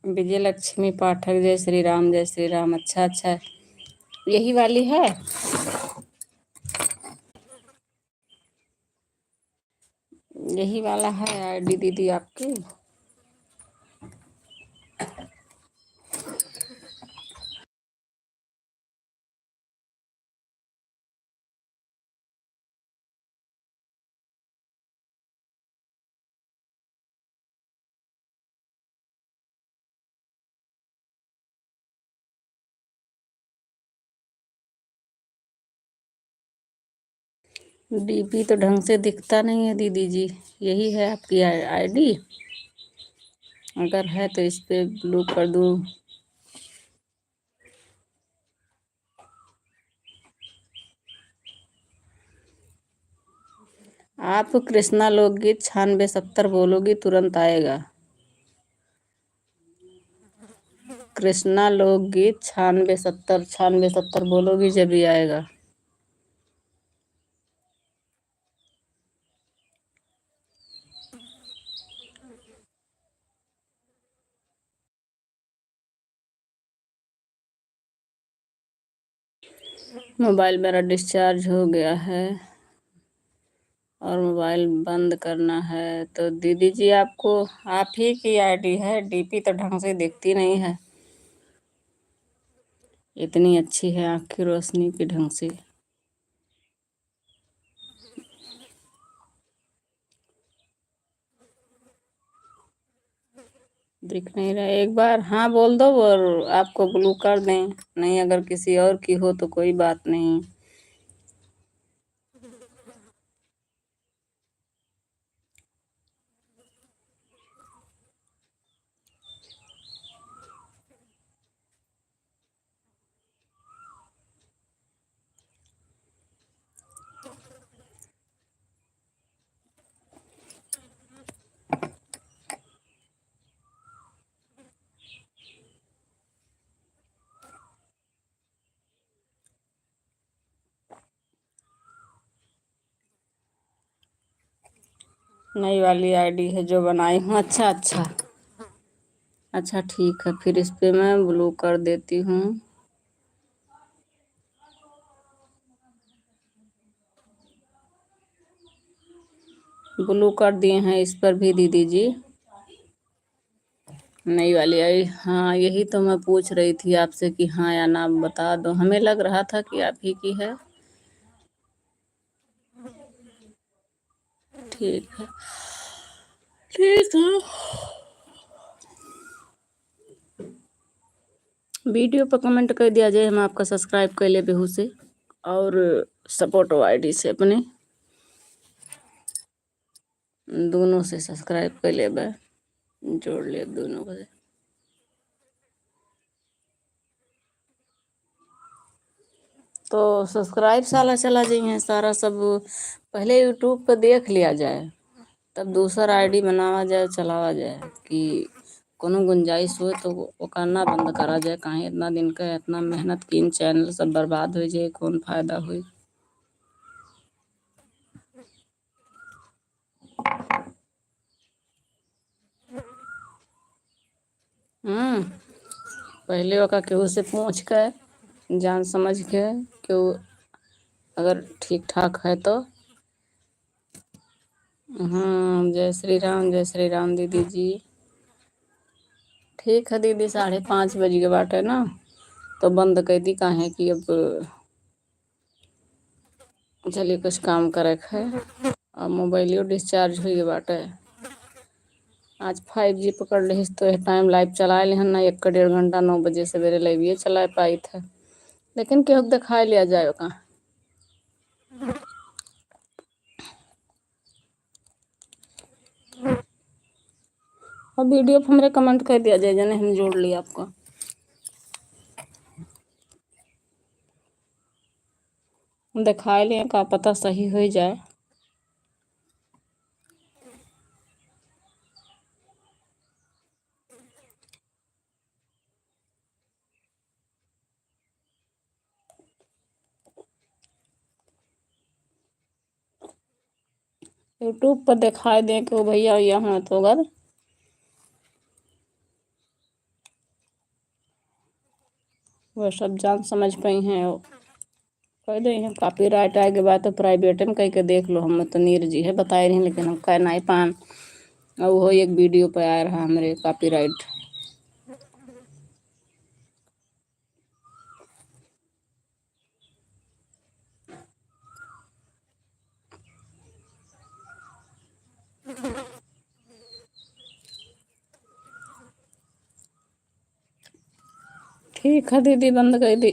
विजय लक्ष्मी पाठक, जय श्री राम जय श्री राम। अच्छा अच्छा, यही वाली है। यही वाला है आईडी दीदी आपकी। डीपी तो ढंग से दिखता नहीं है दीदी जी। यही है आपकी आईडी? अगर है तो इस पे ब्लू कर दूँ? आप कृष्णा लोकगीत 9670 बोलोगी तुरंत आएगा। कृष्णा लोकगीत 9670 बोलोगी जब भी आएगा। मोबाइल मेरा डिस्चार्ज हो गया है और मोबाइल बंद करना है। तो दीदी जी आपको आप ही की आईडी है? डीपी तो ढंग से दिखती नहीं है, इतनी अच्छी है आँख की रोशनी की ढंग से दिख नहीं रहा। एक बार हाँ बोल दो और आपको ब्लू कर दें। नहीं, अगर किसी और की हो तो कोई बात नहीं। नई वाली आईडी है जो बनाई हूँ। अच्छा अच्छा अच्छा, ठीक है, फिर इस पे मैं ब्लू कर देती हूँ। ब्लू कर दिए हैं इस पर भी दीदी जी। नई वाली आई? हाँ, यही तो मैं पूछ रही थी आपसे कि हाँ या ना बता दो। हमें लग रहा था कि आप ही की है। ठीक है, ठीक है। वीडियो पर कमेंट कर दिया जाए, हम आपका सब्सक्राइब कर ले बेहू से और सपोर्ट आईडी से अपने दोनों से सब्सक्राइब कर ले, जोड़ ले दोनों को। तो सब्सक्राइब साला चला जाइए सारा सब। पहले यूट्यूब पर देख लिया जाए, तब दूसरा आईडी बनावा जाए, चलावा जाए कि कोनो गुंजाइश हो तो वो करना बंद करा जाए। काहे इतना दिन का इतना मेहनत की चैनल सब बर्बाद हो जाए, कौन फायदा हुई। पहले ओका केहू से पूछ कर जान समझ के केहू अगर ठीक ठाक है तो। हाँ, जय श्री राम, जय श्री राम दीदी जी। ठीक है दीदी, 5:30 बज के बाटे ना, तो बंद कर दी। काहे कि अब चलिए कुछ काम करे है। अब मोबाइलियो डिस्चार्ज हुई बाटे। आज 5G पकड़ रही तो टाइम लाइव चलाए लेहन ना, 1 1.5 घंटा 9 बजे सवेरे लाइव चला पाई था। लेकिन केहू दिखाई लिया जाए का। और वीडियो पर हमारे कमेंट कर दिया जाए जने हम जोड़ लिया आपको। दिखाए लिए का पता सही हो जाए। यूट्यूब पर दिखाई दे कि वो भैया यहाँ तो अगर वो सब जान समझ पाई हैं कह दे हैं। कॉपी राइट आए के बाद तो प्राइवेट में कह के देख लो। हम तो नीर जी है बताए रही, लेकिन हम कह नहीं पान। और वो एक वीडियो पे आया रहा हमारे कॉपी राइट। ठीक है दीदी, बंद कर दी।